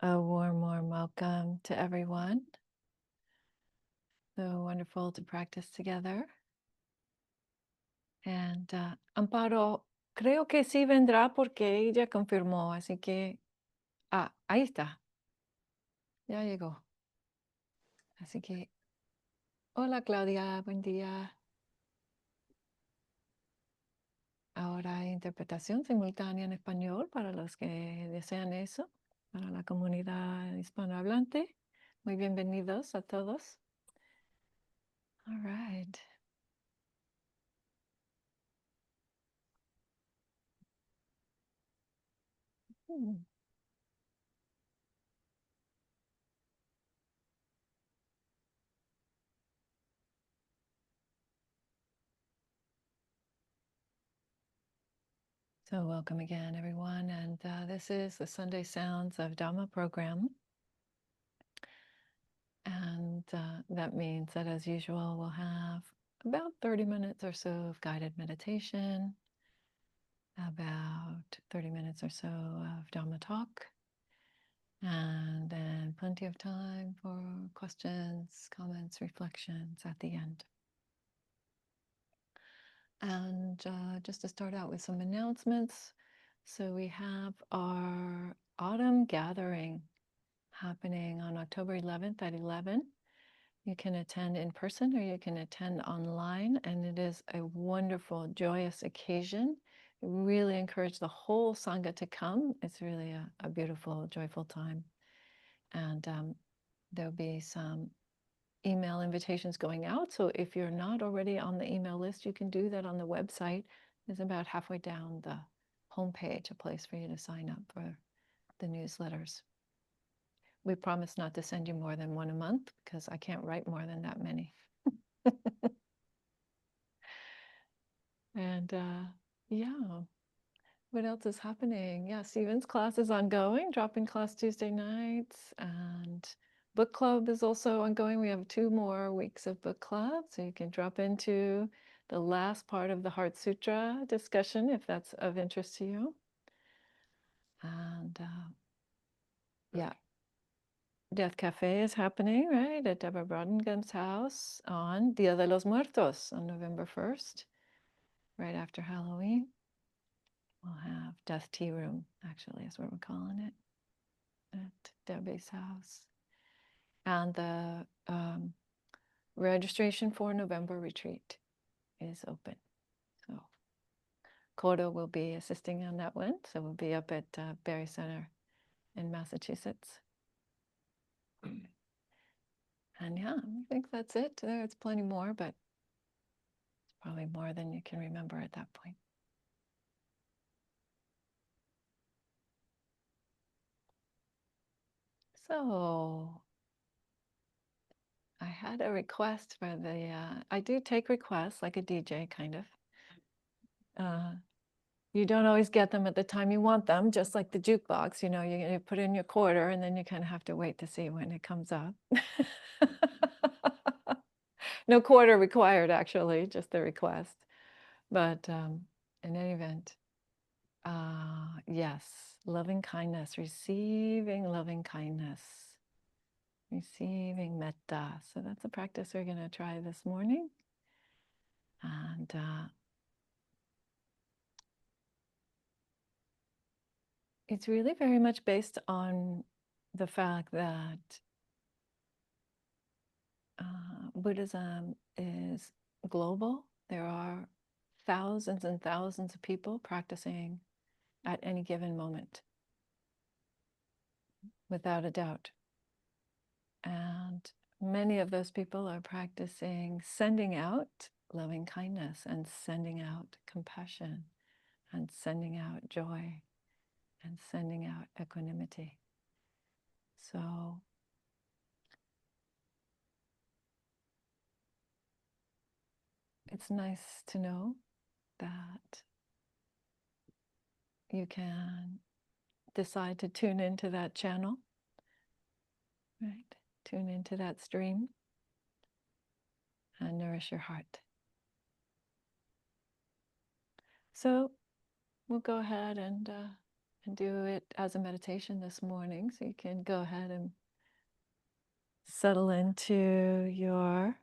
A warm welcome to everyone. So wonderful to practice together. And Amparo, creo que sí vendrá porque ella confirmó, así que... ahí está. Ya llegó. Así que... Hola Claudia, buen día. Ahora hay interpretación simultánea en español para los que desean eso, para la comunidad hispanohablante. Muy bienvenidos a todos. All right. So welcome again, everyone. And this is the Sunday Sounds of Dhamma program. And that means that, as usual, we'll have about 30 minutes or so of guided meditation, about 30 minutes or so of Dhamma talk, and then plenty of time for questions, comments, reflections at the end. And just to start out with some announcements. So we have our autumn gathering happening on October 11th at 11. You can attend in person or you can attend online, and it is a wonderful, joyous occasion. I really encourage the whole Sangha to come. It's really a beautiful, joyful time. And there'll be some email invitations going out. So if you're not already on the email list, you can do that on the website. It's about halfway down the homepage, a place for you to sign up for the newsletters. We promise not to send you more than one a month because I can't write more than that many. And yeah, what else is happening? Yeah, Stephen's class is ongoing, drop-in class Tuesday nights, and book club is also ongoing. We have 2 more weeks of book club, so you can drop into the last part of the Heart Sutra discussion if that's of interest to you. And yeah, Death Cafe is happening, right, at Deborah Brodengen's house on Dia de los Muertos on November 1st, right after Halloween. We'll have Death Tea Room, actually, is what we're calling it, at Debbie's house. And the registration for November retreat is open. So Kodo will be assisting on that one. So we'll be up at Berry Center in Massachusetts. And yeah, I think that's it. There's plenty more, but it's probably more than you can remember at that point. So I had a request for the, I do take requests like a DJ kind of. You don't always get them at the time you want them, just like the jukebox, you know, you put in your quarter and then you kind of have to wait to see when it comes up. No quarter required, actually, just the request. But in any event, yes, loving kindness, receiving loving kindness, receiving metta. So that's a practice we're going to try this morning. And it's really very much based on the fact that Buddhism is global. There are thousands and thousands of people practicing at any given moment, without a doubt. And many of those people are practicing sending out loving kindness and sending out compassion and sending out joy and sending out equanimity. So it's nice to know that you can decide to tune into that channel, right? Tune into that stream and nourish your heart. So we'll go ahead and and do it as a meditation this morning. So you can go ahead and settle into your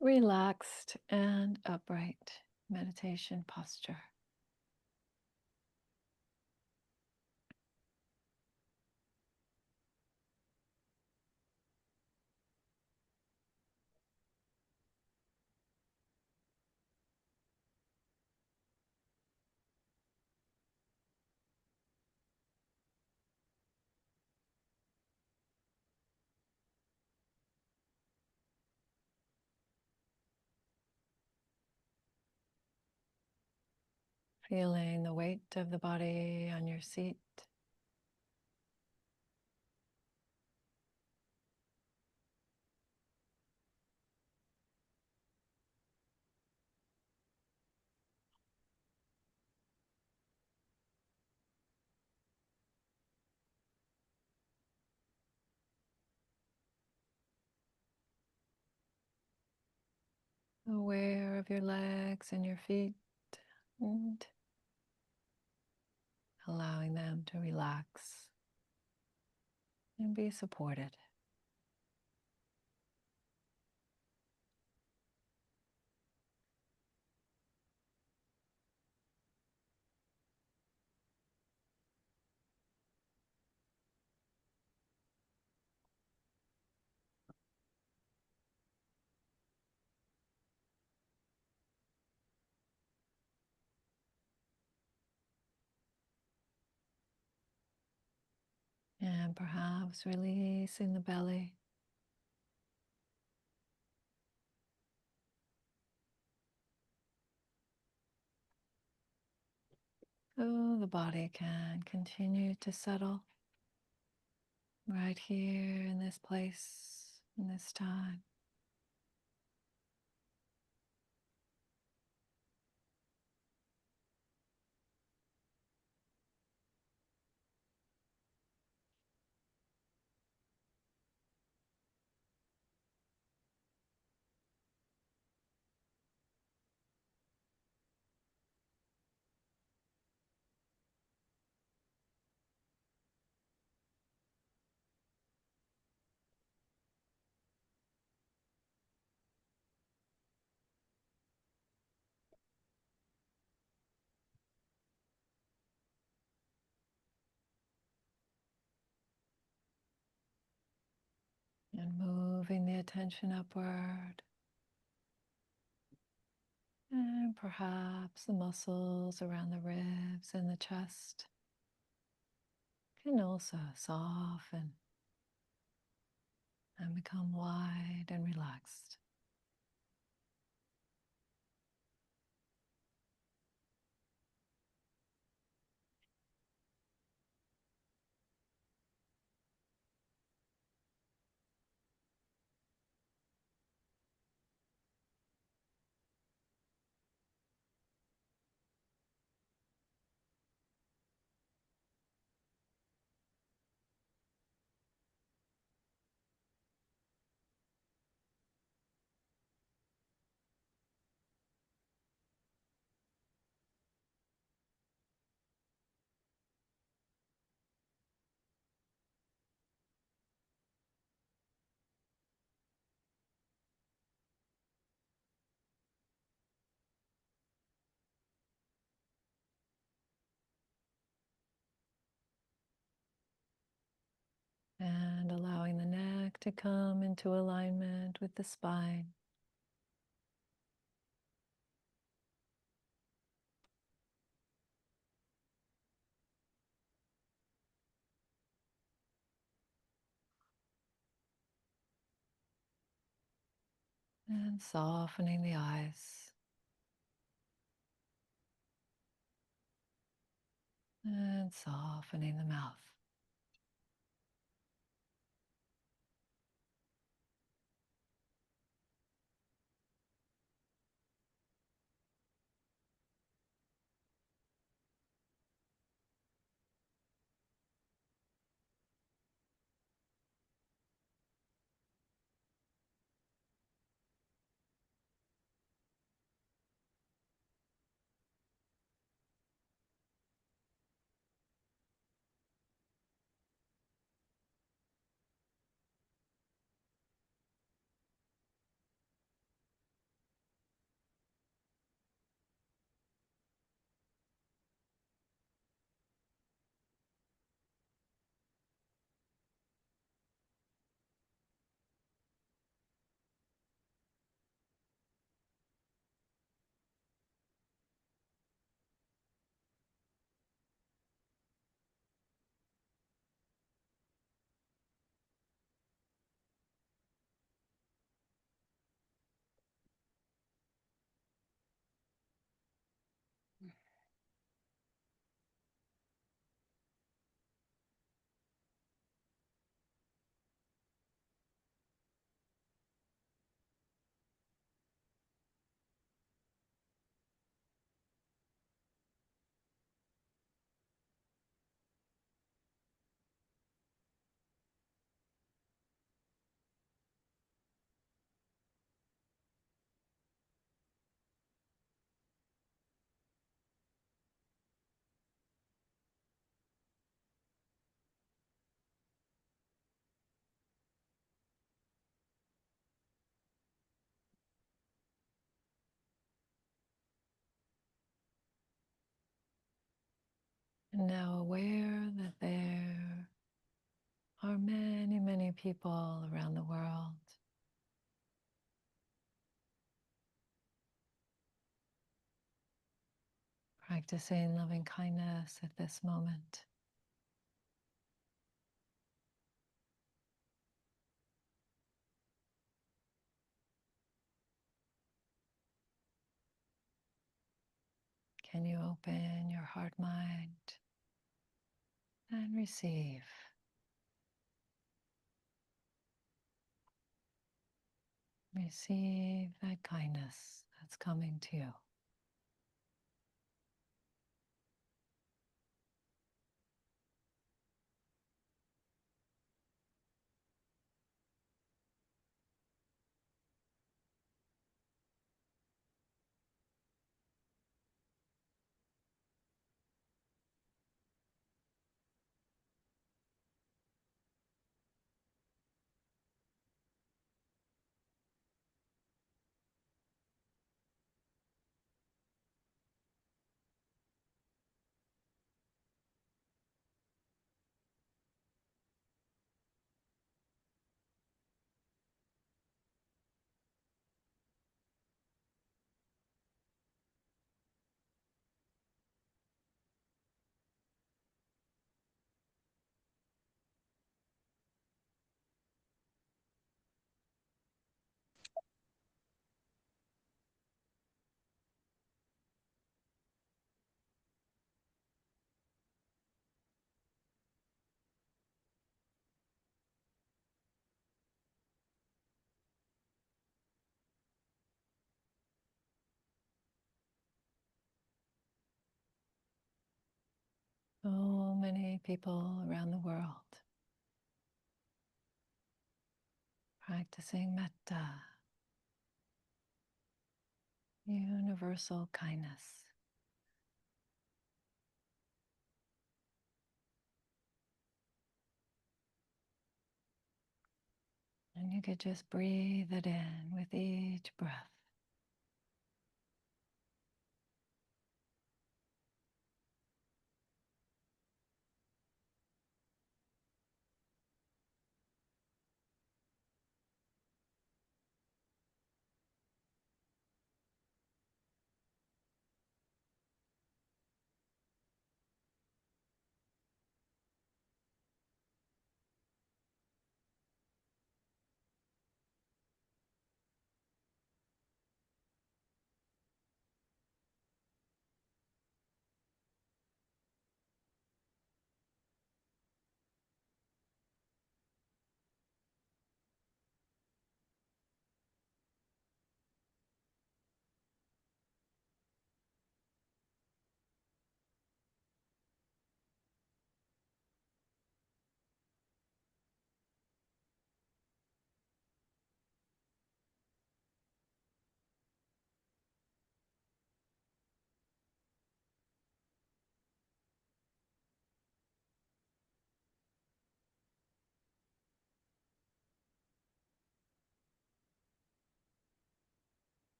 relaxed and upright meditation posture. Feeling the weight of the body on your seat. Aware of your legs and your feet, and allowing them to relax and be supported. And perhaps releasing the belly. So the body can continue to settle right here in this place, in this time. And moving the attention upward. And perhaps the muscles around the ribs and the chest can also soften and become wide and relaxed. And allowing the neck to come into alignment with the spine. And softening the eyes. And softening the mouth. And now aware that there are many, many people around the world practicing loving kindness at this moment. Can you open your heart, mind, and receive? Receive that kindness that's coming to you. So many people around the world practicing metta, universal kindness. And you could just breathe it in with each breath.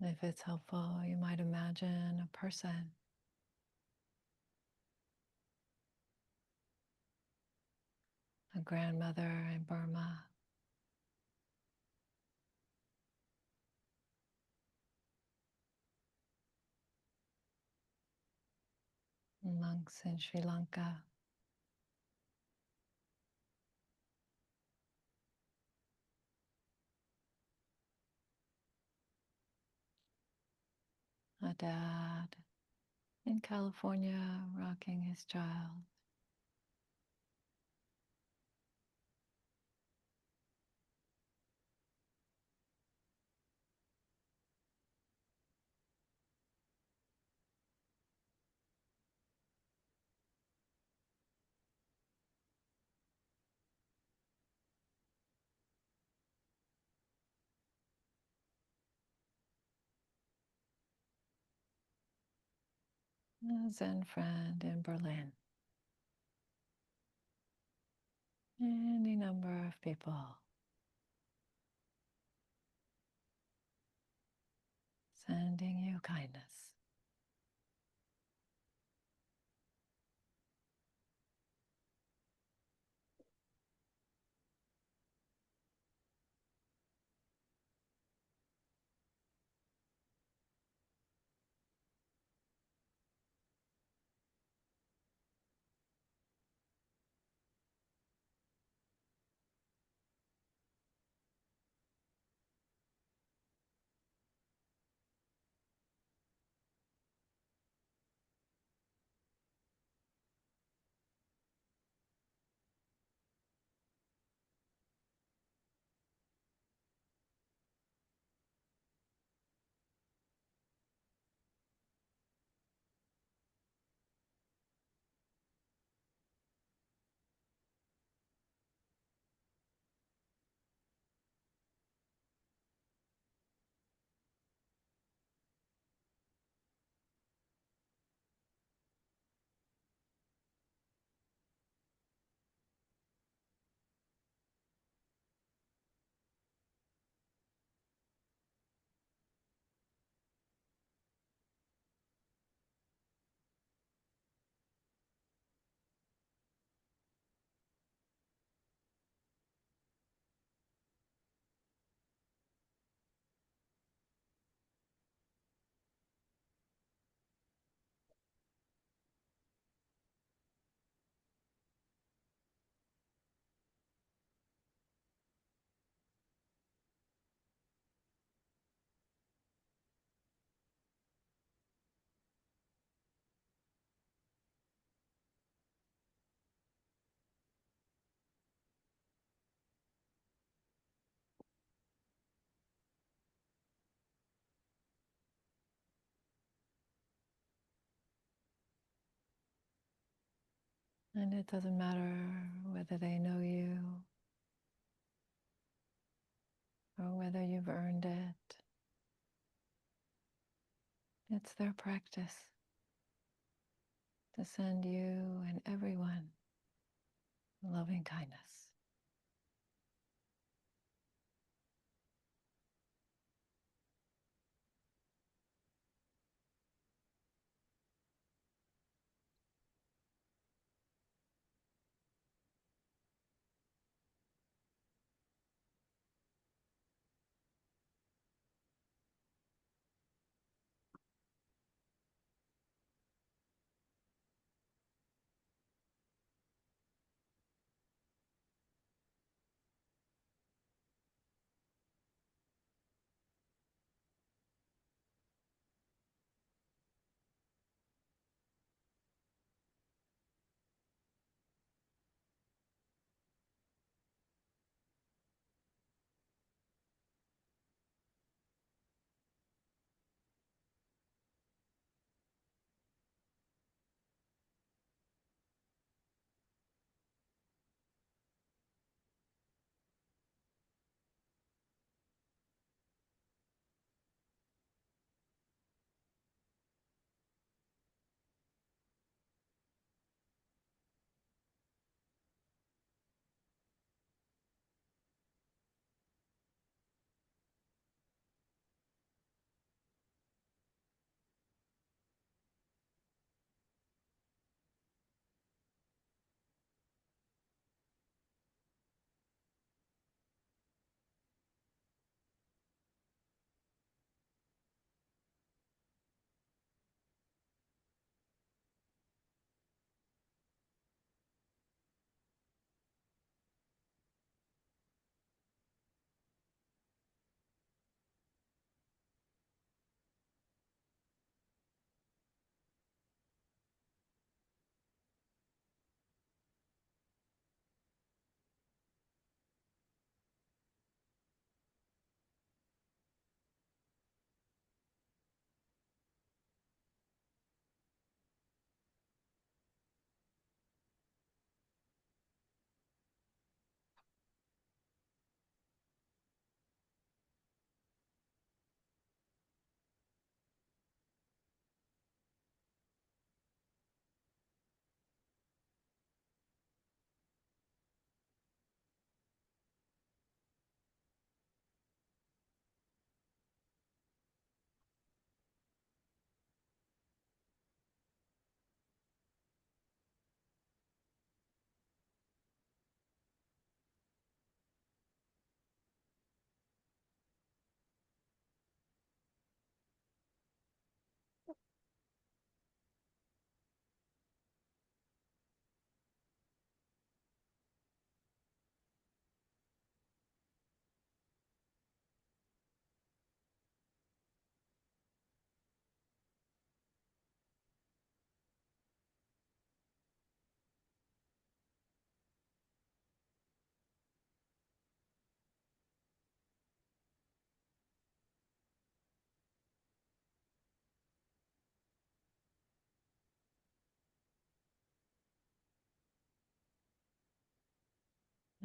If it's helpful, you might imagine a person, a grandmother in Burma, monks in Sri Lanka, a dad in California rocking his child. a Zen friend in Berlin. Any number of people sending you kindness. And it doesn't matter whether they know you or whether you've earned it. It's their practice to send you and everyone loving kindness.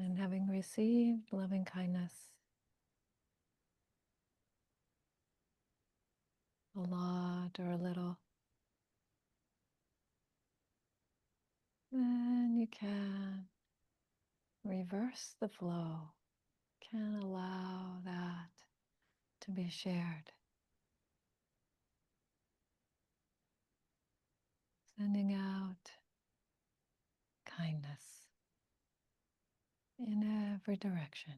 And having received loving kindness, a lot or a little, then you can reverse the flow, can allow that to be shared. Sending out kindness in every direction.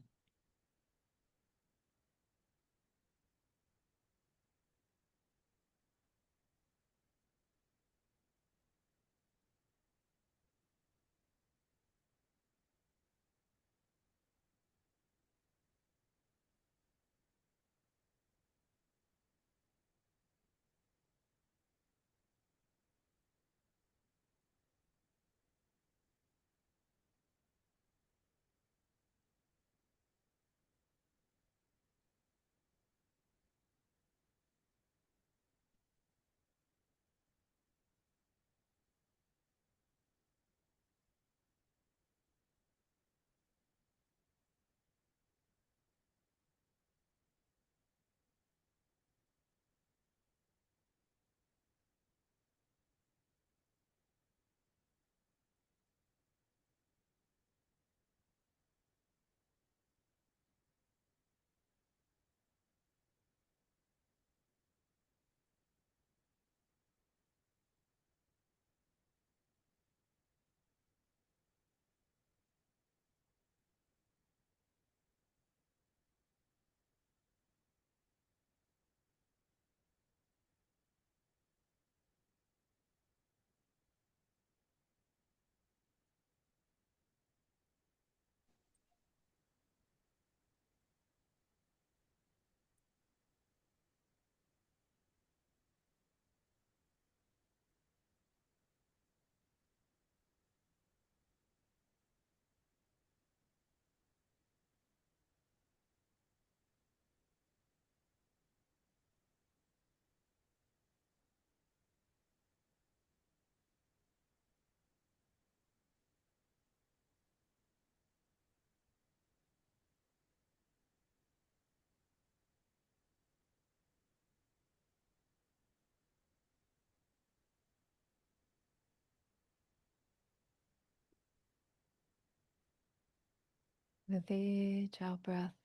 With each out breath,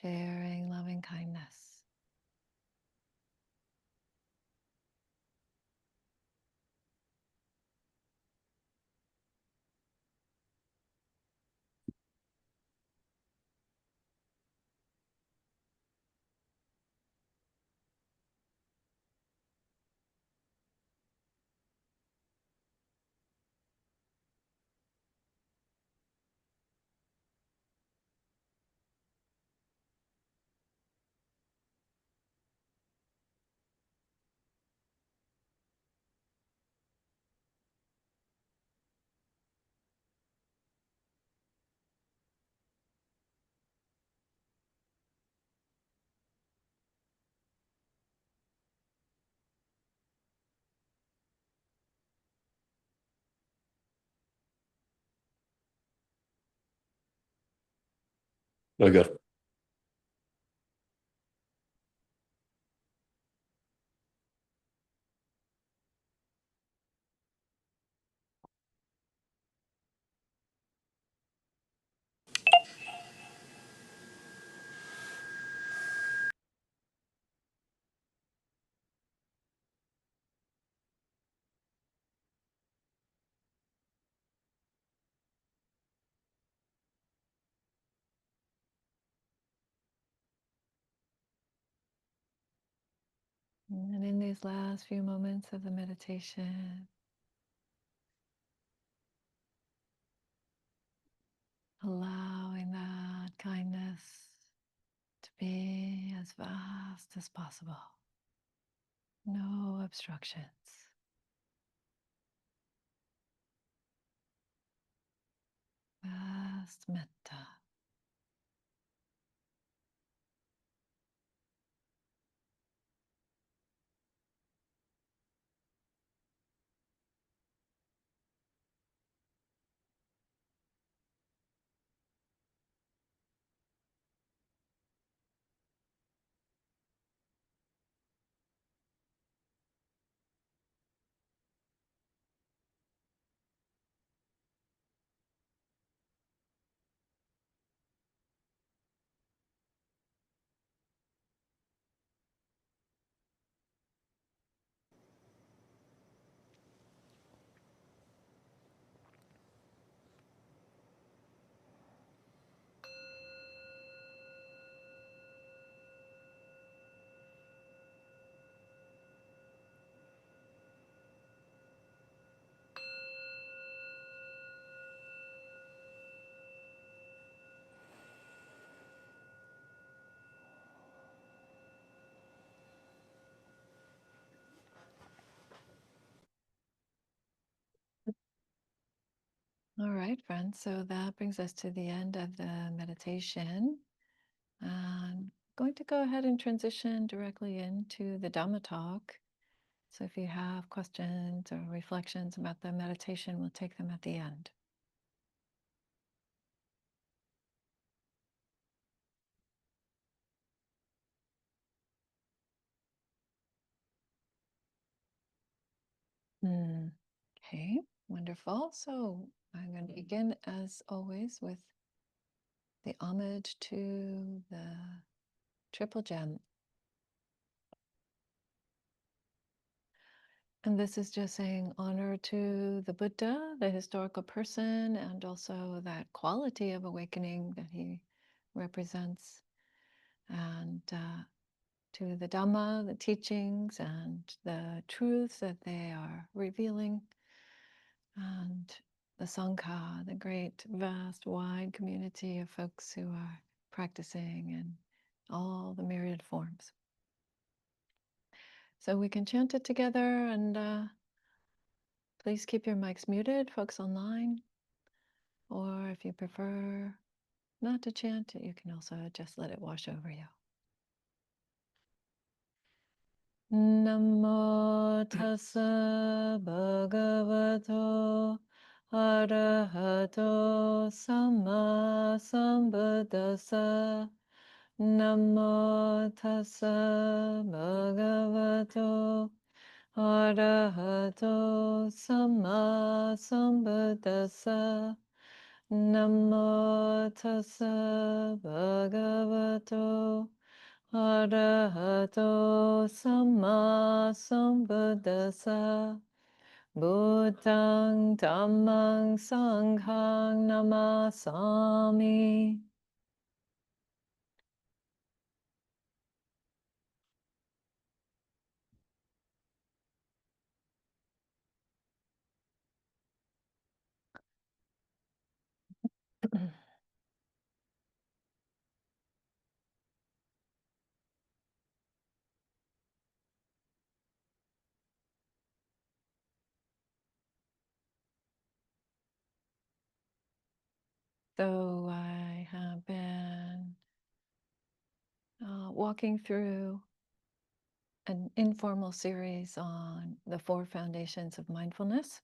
sharing loving kindness. Oh, good. And in these last few moments of the meditation, allowing that kindness to be as vast as possible. No obstructions. Vast metta. All right, friends. So that brings us to the end of the meditation. I'm going to go ahead and transition directly into the Dhamma talk. So if you have questions or reflections about the meditation, we'll take them at the end. Okay, wonderful. So I'm going to begin, as always, with the homage to the Triple Gem. And this is just saying honor to the Buddha, the historical person, and also that quality of awakening that he represents, and to the Dhamma, the teachings, and the truths that they are revealing, and the Sangha, the great, vast, wide community of folks who are practicing in all the myriad forms. So we can chant it together, and please keep your mics muted, folks online. Or if you prefer not to chant, you can also just let it wash over you. Namo tassa bhagavato arahato samma sambuddhassa. Namo tassa bhagavato arahato samma sambuddhassa. Namo tassa bhagavato arahato samma sambuddhassa. Buddhang dhammang sanghang namasami. So I have been walking through an informal series on the 4 foundations of mindfulness.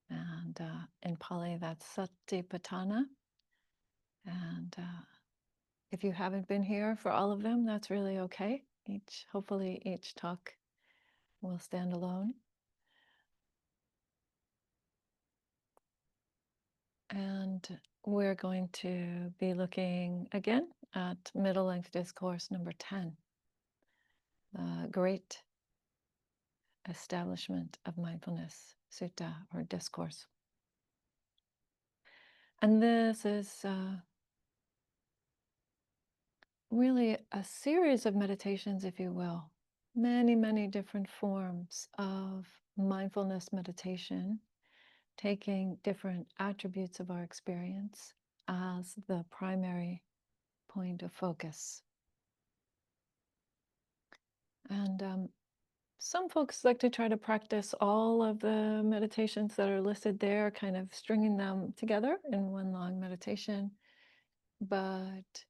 And in Pali, that's Satipatthana. And if you haven't been here for all of them, that's really okay. Hopefully each talk will stand alone. And we're going to be looking again at Middle Length Discourse number 10, the Great Establishment of Mindfulness Sutta, or Discourse. And this is really a series of meditations, if you will, many different forms of mindfulness meditation, taking different attributes of our experience as the primary point of focus. And some folks like to try to practice all of the meditations that are listed there, kind of stringing them together in one long meditation. But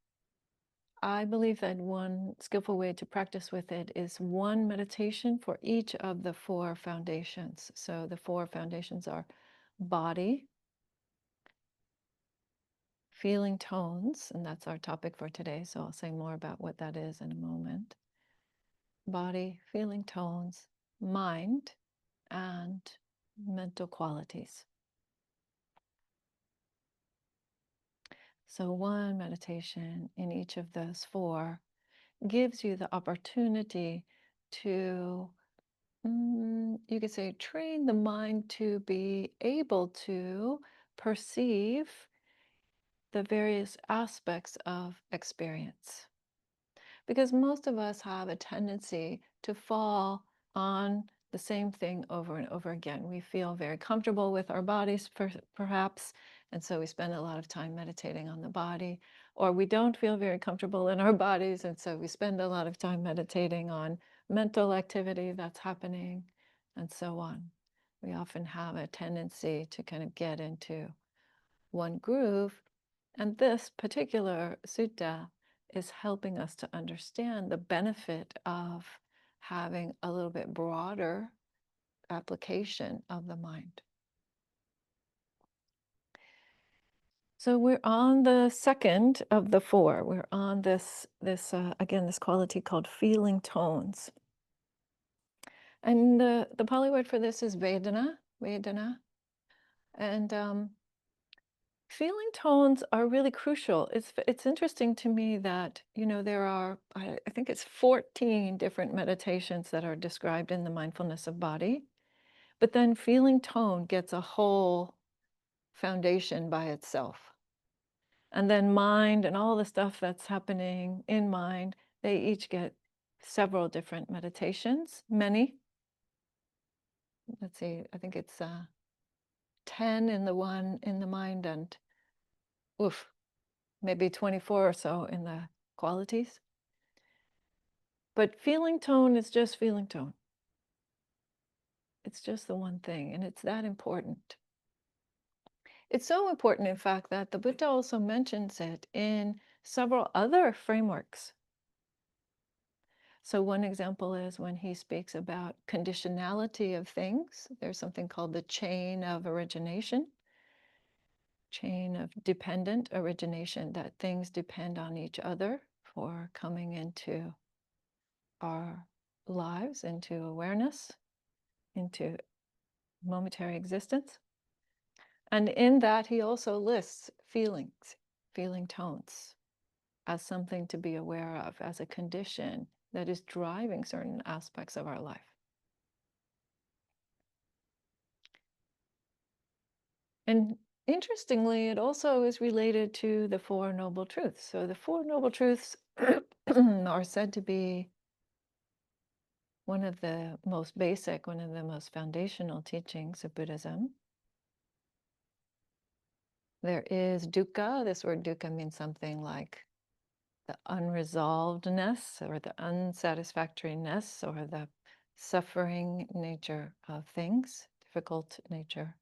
I believe that one skillful way to practice with it is one meditation for each of the 4 foundations. So the 4 foundations are body, feeling tones, and that's our topic for today. So I'll say more about what that is in a moment. Body, feeling tones, mind, and mental qualities. So one meditation in each of those 4 gives you the opportunity to, you could say, train the mind to be able to perceive the various aspects of experience. Because most of us have a tendency to fall on the same thing over and over again. We feel very comfortable with our bodies, perhaps, and so we spend a lot of time meditating on the body. Or we don't feel very comfortable in our bodies, and so we spend a lot of time meditating on mental activity that's happening, and so on. We often have a tendency to kind of get into one groove. And this particular sutta is helping us to understand the benefit of having a little bit broader application of the mind. So we're on the second of the four. We're on this again, this quality called feeling tones. And the Pali word for this is Vedana. And feeling tones are really crucial. It's interesting to me that, there are, I think it's 14 different meditations that are described in the mindfulness of body, but then feeling tone gets a whole foundation by itself. And then mind and all the stuff that's happening in mind, they each get several different meditations, many. Let's see, I think it's 10 in the one in the mind and maybe 24 or so in the qualities. But feeling tone is just feeling tone. It's just the one thing, and it's that important. It's so important, in fact, that the Buddha also mentions it in several other frameworks. So one example is when he speaks about conditionality of things. There's something called the chain of origination, chain of dependent origination, that things depend on each other for coming into our lives, into awareness, into momentary existence. And in that, he also lists feelings, feeling tones, as something to be aware of, as a condition that is driving certain aspects of our life. And interestingly, it also is related to the Four Noble Truths. So the Four Noble Truths are said to be one of the most basic, one of the most foundational teachings of Buddhism. There is dukkha. This word dukkha means something like the unresolvedness or the unsatisfactoriness or the suffering nature of things, difficult nature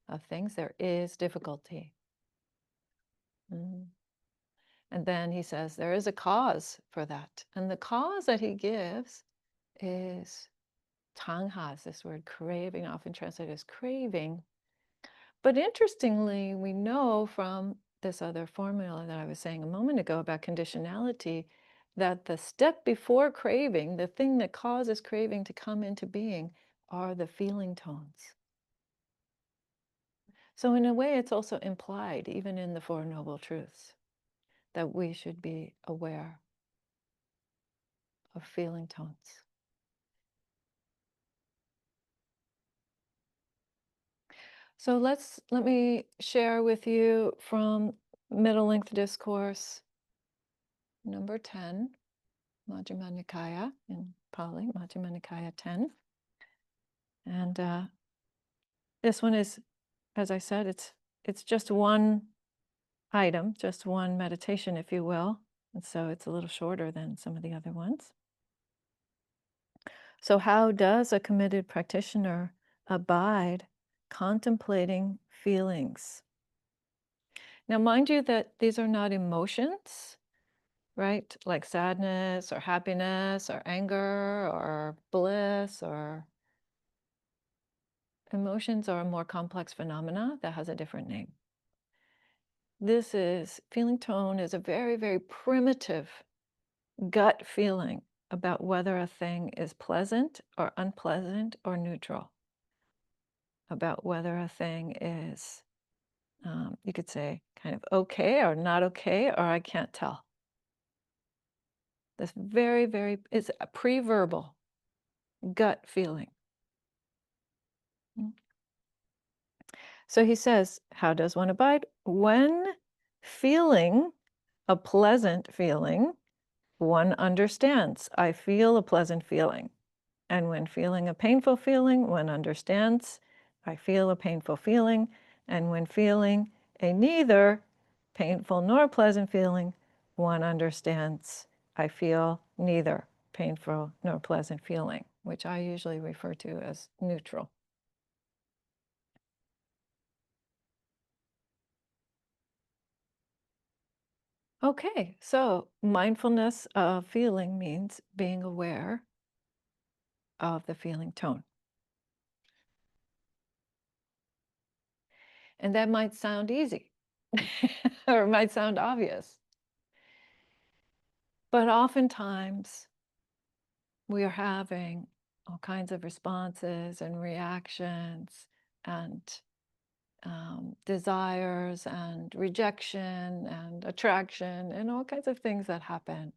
of things. There is difficulty. And then he says there is a cause for that. And the cause that he gives is tanghas, this word craving, often translated as craving. But interestingly, we know from this other formula that I was saying a moment ago about conditionality, that the step before craving, the thing that causes craving to come into being, are the feeling tones. So in a way, it's also implied, even in the Four Noble Truths, that we should be aware of feeling tones. So let me share with you from Middle Length Discourse number 10, Majjhima Nikaya in Pali, Majjhima Nikaya 10. And this one is, as I said, it's just one item, just one meditation, if you will. And so it's a little shorter than some of the other ones. So how does a committed practitioner abide contemplating feelings? Now, mind you that these are not emotions, right? Like sadness or happiness or anger or bliss or emotions are a more complex phenomena that has a different name. This is, feeling tone is a very, very primitive gut feeling about whether a thing is pleasant or unpleasant or neutral, about whether a thing is, you could say, kind of okay or not okay, or I can't tell. This very, very, it's a pre-verbal gut feeling. So he says, how does one abide? When feeling a pleasant feeling, one understands, I feel a pleasant feeling. And when feeling a painful feeling, one understands, I feel a painful feeling. And when feeling a neither painful nor pleasant feeling, one understands, I feel neither painful nor pleasant feeling, which I usually refer to as neutral. Okay, so mindfulness of feeling means being aware of the feeling tone. And that might sound easy or it might sound obvious, but oftentimes we are having all kinds of responses and reactions and desires and rejection and attraction and all kinds of things that happen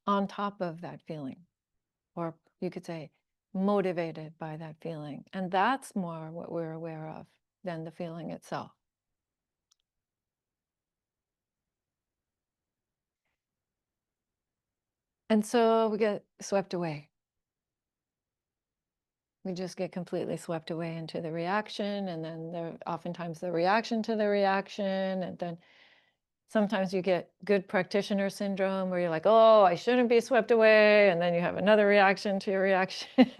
on top of that feeling, or you could say motivated by that feeling. And that's more what we're aware of than the feeling itself. And so we get swept away. We just get completely swept away into the reaction, and then there oftentimes the reaction to the reaction, and then sometimes you get good practitioner syndrome where you're like, oh, I shouldn't be swept away, and then you have another reaction to your reaction.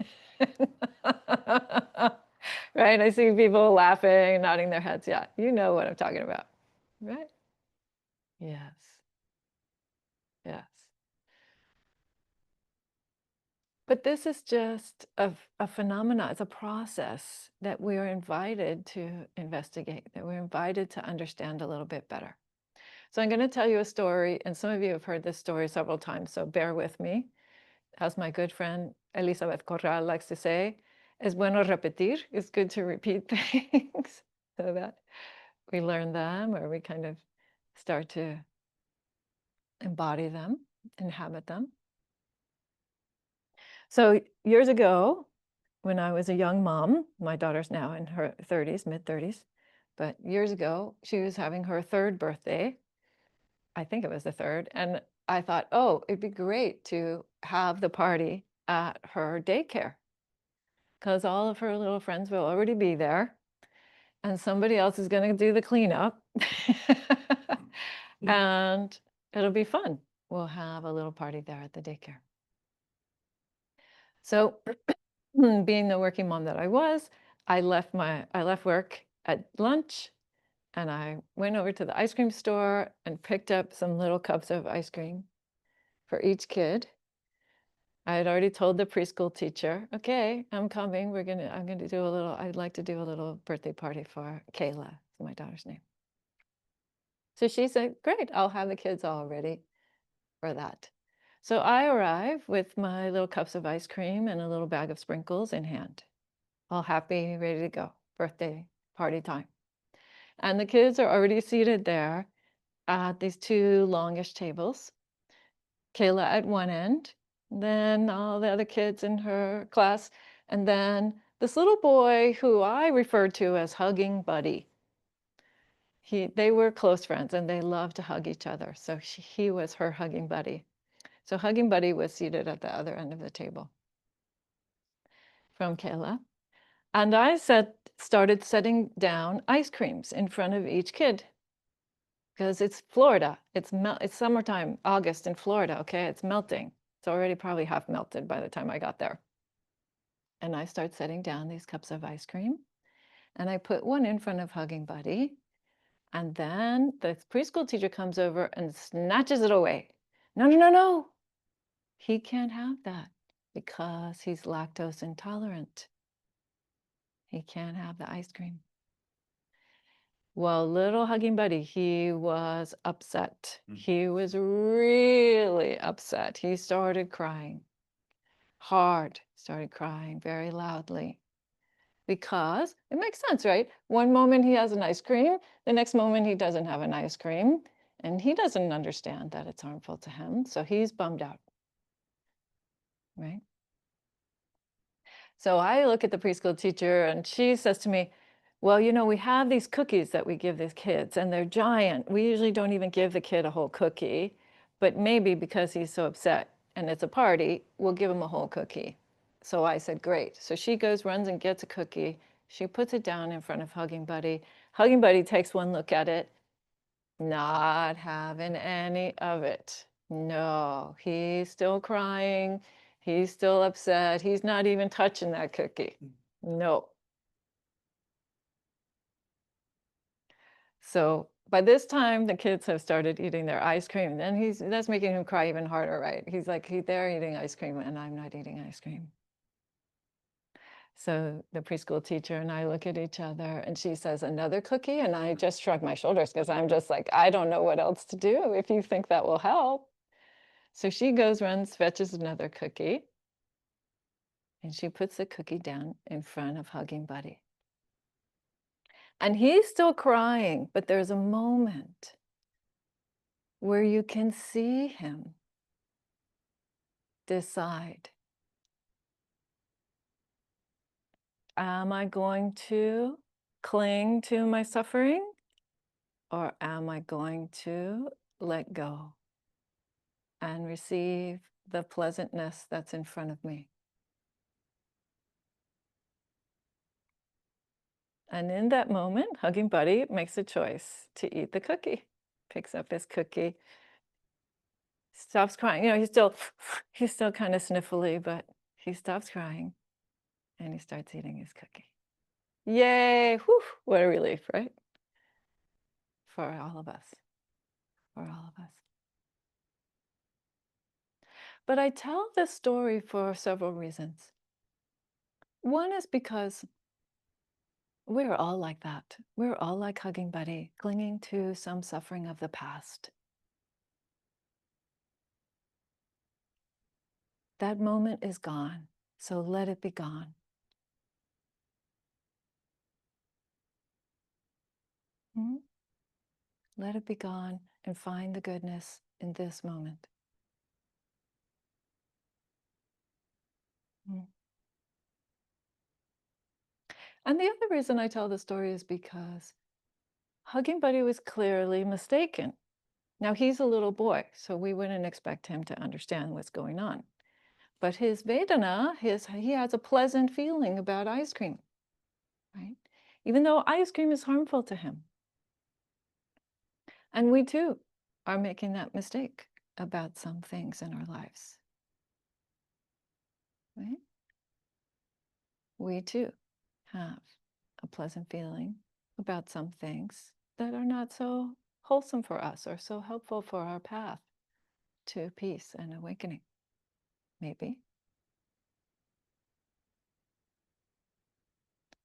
Right? I see people laughing, nodding their heads. Yeah, you know what I'm talking about, right? Yes, yes. But this is just a phenomena. It's a process that we are invited to investigate, that we're invited to understand a little bit better. So I'm going to tell you a story, and some of you have heard this story several times, so bear with me. As my good friend Elizabeth Corral likes to say, es bueno repetir. It's good to repeat things so that we learn them or we kind of start to embody them, inhabit them. So years ago, when I was a young mom, my daughter's now in her 30s, mid 30s, but years ago, she was having her third birthday. I think it was the third. And I thought, oh, it'd be great to have the party at her daycare because all of her little friends will already be there and somebody else is going to do the cleanup. And it'll be fun. We'll have a little party there at the daycare. So being the working mom that I was, I left work at lunch and I went over to the ice cream store and picked up some little cups of ice cream for each kid. I had already told the preschool teacher, okay, I'm coming. I'd like to do a little birthday party for Kayla, is my daughter's name. So she said, great, I'll have the kids all ready for that. So I arrive with my little cups of ice cream and a little bag of sprinkles in hand, all happy, ready to go, birthday party time. And the kids are already seated there at these two longish tables. Kayla at one end, then all the other kids in her class, and then this little boy who I referred to as Hugging Buddy. They were close friends and they loved to hug each other. So he was her Hugging Buddy. So Hugging Buddy was seated at the other end of the table from Kayla. And I started setting down ice creams in front of each kid because it's Florida. It's summertime, August in Florida, okay? It's melting. It's already probably half melted by the time I got there. And I start setting down these cups of ice cream. And I put one in front of Hugging Buddy. And then the preschool teacher comes over and snatches it away. No, no, no, no. He can't have that because he's lactose intolerant. He can't have the ice cream. Well, little Hugging Buddy, he was upset. He was really upset. He started crying hard, started crying very loudly. Because it makes sense, right? One moment he has an ice cream, the next moment he doesn't have an ice cream, and he doesn't understand that it's harmful to him, so he's bummed out, right? So I look at the preschool teacher and she says to me, well, you know, we have these cookies that we give these kids and they're giant. We usually don't even give the kid a whole cookie, but maybe because he's so upset and it's a party, we'll give him a whole cookie. So I said, great. So she runs and gets a cookie. She puts it down in front of Hugging Buddy. Hugging Buddy takes one look at it, not having any of it. No, he's still crying. He's still upset. He's not even touching that cookie. No. So by this time, the kids have started eating their ice cream. And that's making him cry even harder, right? He's like, they're eating ice cream and I'm not eating ice cream. So the preschool teacher and I look at each other and she says, another cookie? And I just shrug my shoulders because I'm just like, I don't know what else to do if you think that will help. So she goes, runs, fetches another cookie. And she puts the cookie down in front of Hugging Buddy. And he's still crying, but there's a moment where you can see him decide, am I going to cling to my suffering or am I going to let go and receive the pleasantness that's in front of me? And in that moment, Hugging Buddy makes a choice to eat the cookie, picks up his cookie, stops crying. He's still kind of sniffly, but he stops crying and he starts eating his cookie. Yay! Whew, what a relief, right? For all of us. For all of us. But I tell this story for several reasons. One is because we're all like that. We're all like Hugging Buddy, clinging to some suffering of the past. That moment is gone, so let it be gone. Hmm? Let it be gone and find the goodness in this moment. Hmm. And the other reason I tell the story is because Hugging Buddy was clearly mistaken. Now he's a little boy, so we wouldn't expect him to understand what's going on. But his Vedana, he has a pleasant feeling about ice cream, right? Even though ice cream is harmful to him. And we too are making that mistake about some things in our lives, right? We too have a pleasant feeling about some things that are not so wholesome for us or so helpful for our path to peace and awakening, maybe.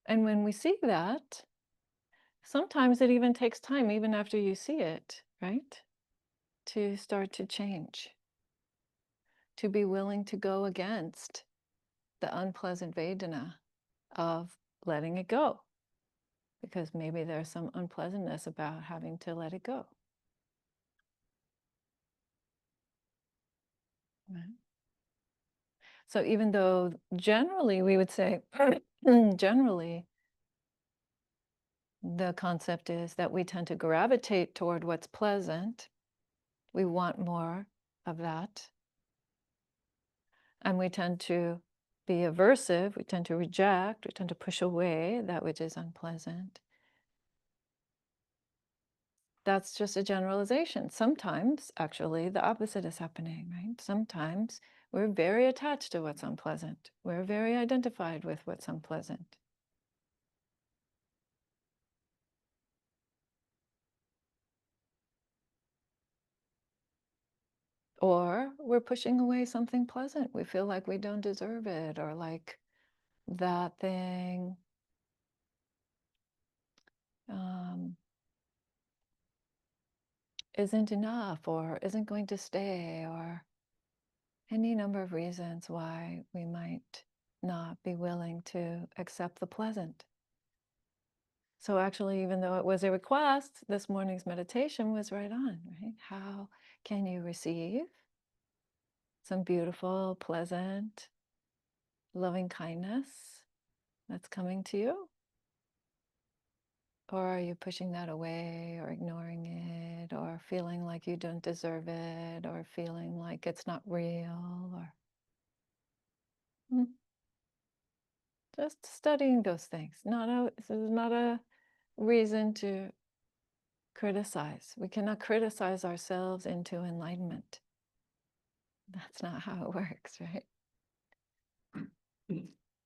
And when we see that, sometimes it even takes time, even after you see it, right? To start to change, to be willing to go against the unpleasant Vedana of letting it go, because maybe there's some unpleasantness about having to let it go. Right? So even though generally we would say, generally, the concept is that we tend to gravitate toward what's pleasant. We want more of that. And we tend to be aversive, we tend to reject, we tend to push away that which is unpleasant. That's just a generalization. Sometimes, actually, the opposite is happening, right? Sometimes we're very attached to what's unpleasant. We're very identified with what's unpleasant. Or we're pushing away something pleasant. We feel like we don't deserve it, or like that thing isn't enough, or isn't going to stay, or any number of reasons why we might not be willing to accept the pleasant. So actually, even though it was a request, this morning's meditation was right on, right? How can you receive some beautiful, pleasant, loving kindness that's coming to you? Or are you pushing that away or ignoring it or feeling like you don't deserve it or feeling like it's not real or just studying those things. This is not a reason to criticize. We cannot criticize ourselves into enlightenment. That's not how it works, right?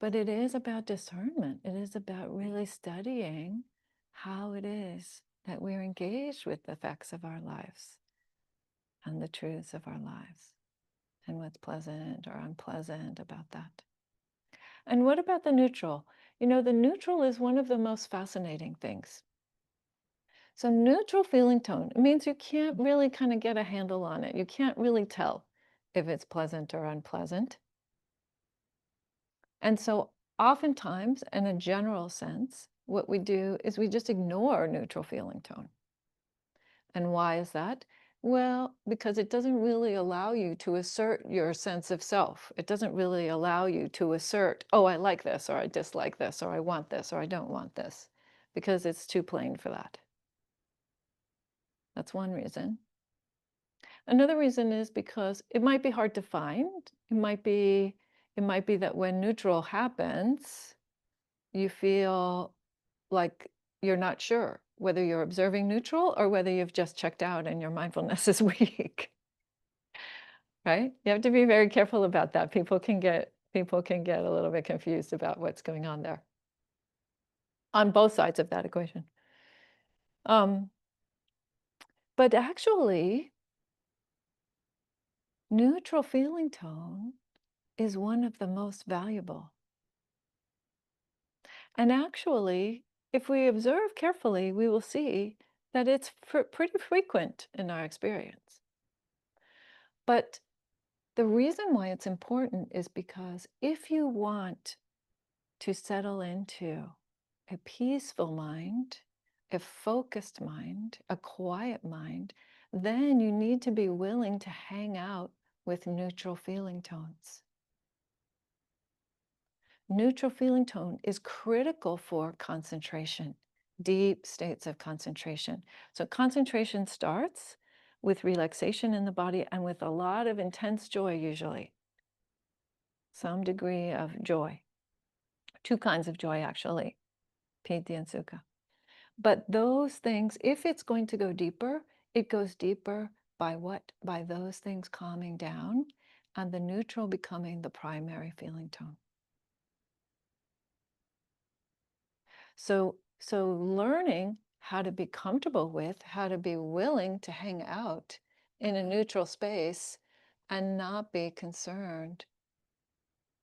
But it is about discernment. It is about really studying how it is that we're engaged with the facts of our lives and the truths of our lives and what's pleasant or unpleasant about that. And what about the neutral? You know, the neutral is one of the most fascinating things. So neutral feeling tone, it means you can't really kind of get a handle on it. You can't really tell if it's pleasant or unpleasant. And so oftentimes, in a general sense, what we do is we just ignore neutral feeling tone. And why is that? Well, because it doesn't really allow you to assert your sense of self. It doesn't really allow you to assert, oh, I like this, or I dislike this, or I want this, or I don't want this, because it's too plain for that. That's one reason. Another reason is because it might be hard to find. It might be that when neutral happens, you feel like you're not sure whether you're observing neutral or whether you've just checked out and your mindfulness is weak. Right? You have to be very careful about that. People can get a little bit confused about what's going on there on both sides of that equation. But actually, neutral feeling tone is one of the most valuable. And actually, if we observe carefully, we will see that it's pretty frequent in our experience. But the reason why it's important is because if you want to settle into a peaceful mind, a focused mind, a quiet mind, then you need to be willing to hang out with neutral feeling tones. Neutral feeling tone is critical for concentration, deep states of concentration. So concentration starts with relaxation in the body and with a lot of intense joy usually. Some degree of joy. Two kinds of joy actually, piti and sukha. But those things, if it's going to go deeper, it goes deeper by what? By those things calming down and the neutral becoming the primary feeling tone. So learning how to be comfortable with, how to be willing to hang out in a neutral space and not be concerned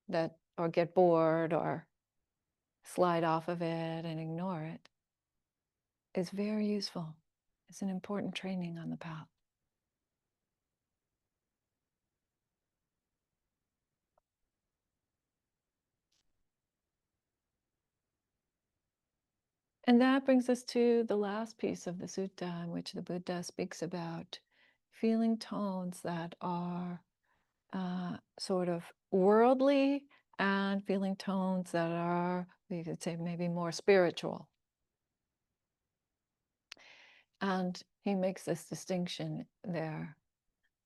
that or get bored or slide off of it and ignore it is very useful. It's an important training on the path. And that brings us to the last piece of the sutta in which the Buddha speaks about feeling tones that are sort of worldly and feeling tones that are, we could say, maybe more spiritual. And he makes this distinction there.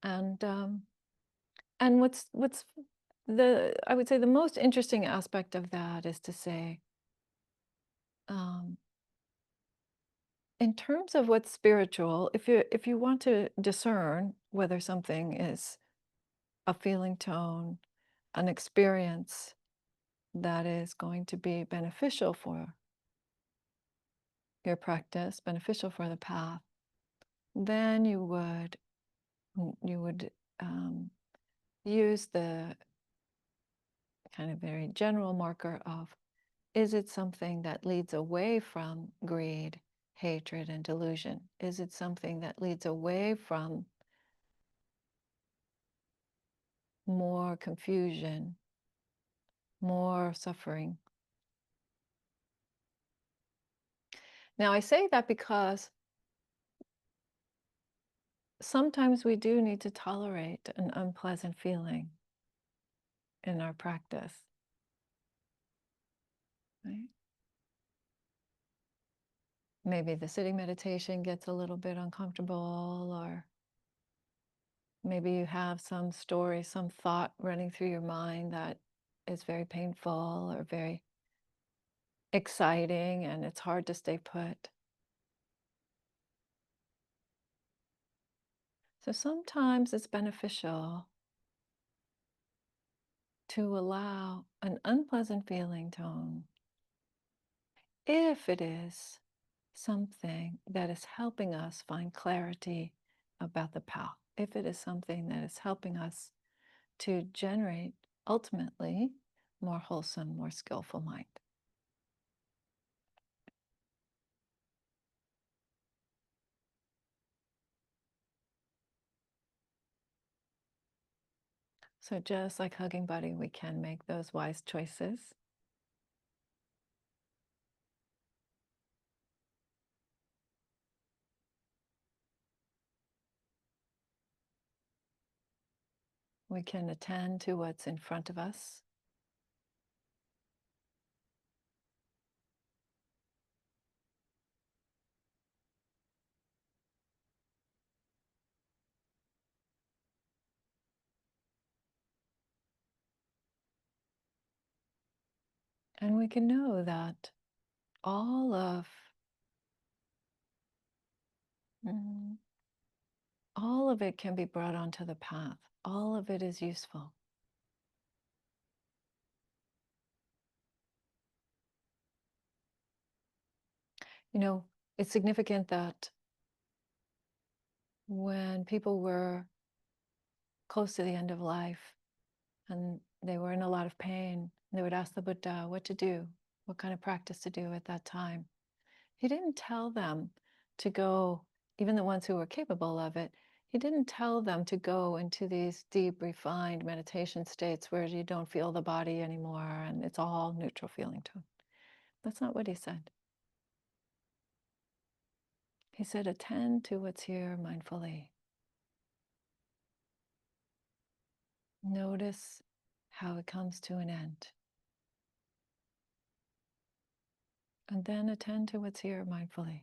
And what's I would say the most interesting aspect of that is to say, in terms of what's spiritual, if you want to discern whether something is a feeling tone, an experience that is going to be beneficial for your practice, beneficial for the path, then you would use the kind of very general marker of, is it something that leads away from greed, hatred, and delusion? Is it something that leads away from more confusion, more suffering? Now, I say that because sometimes we do need to tolerate an unpleasant feeling in our practice, right? Maybe the sitting meditation gets a little bit uncomfortable, or maybe you have some story, some thought running through your mind that is very painful or very exciting, and it's hard to stay put. So sometimes it's beneficial to allow an unpleasant feeling tone if it is something that is helping us find clarity about the path, if it is something that is helping us to generate ultimately more wholesome, more skillful mind. So just like Hugging Buddy, we can make those wise choices. We can attend to what's in front of us. And we can know that all of it can be brought onto the path. All of it is useful. You know, it's significant that when people were close to the end of life and they were in a lot of pain, they would ask the Buddha what to do, what kind of practice to do at that time. He didn't tell them to go, even the ones who were capable of it, he didn't tell them to go into these deep, refined meditation states where you don't feel the body anymore and it's all neutral feeling tone. That's not what he said. He said, attend to what's here mindfully. Notice how it comes to an end. And then attend to what's here mindfully.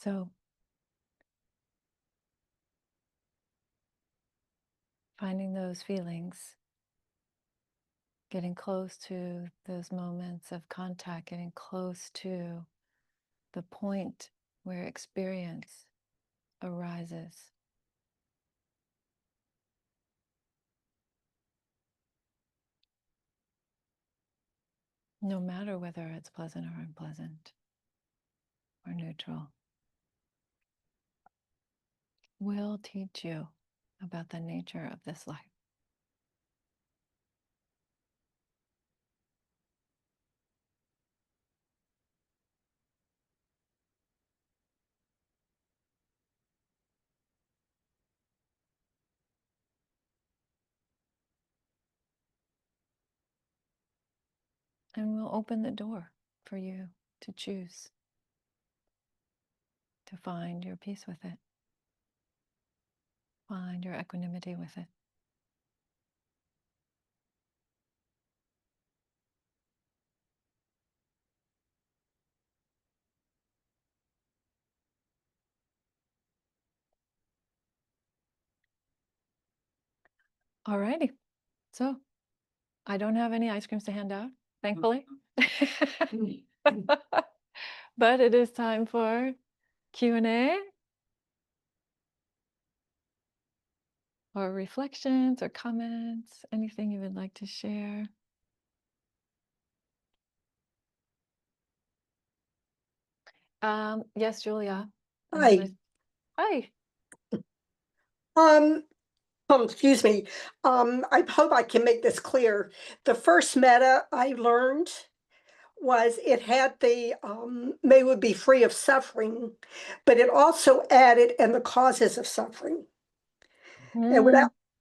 So finding those feelings, getting close to those moments of contact, getting close to the point where experience arises. No matter whether it's pleasant or unpleasant or neutral, will teach you about the nature of this life. And will open the door for you to choose to find your peace with it, find your equanimity with it. Alrighty. So I don't have any ice creams to hand out, thankfully. But it is time for Q&A or reflections or comments, anything you would like to share. Yes, Julia. Hi. Hi. Excuse me. I hope I can make this clear. The first metta I learned was it had the may would be free of suffering, but it also added and the causes of suffering. And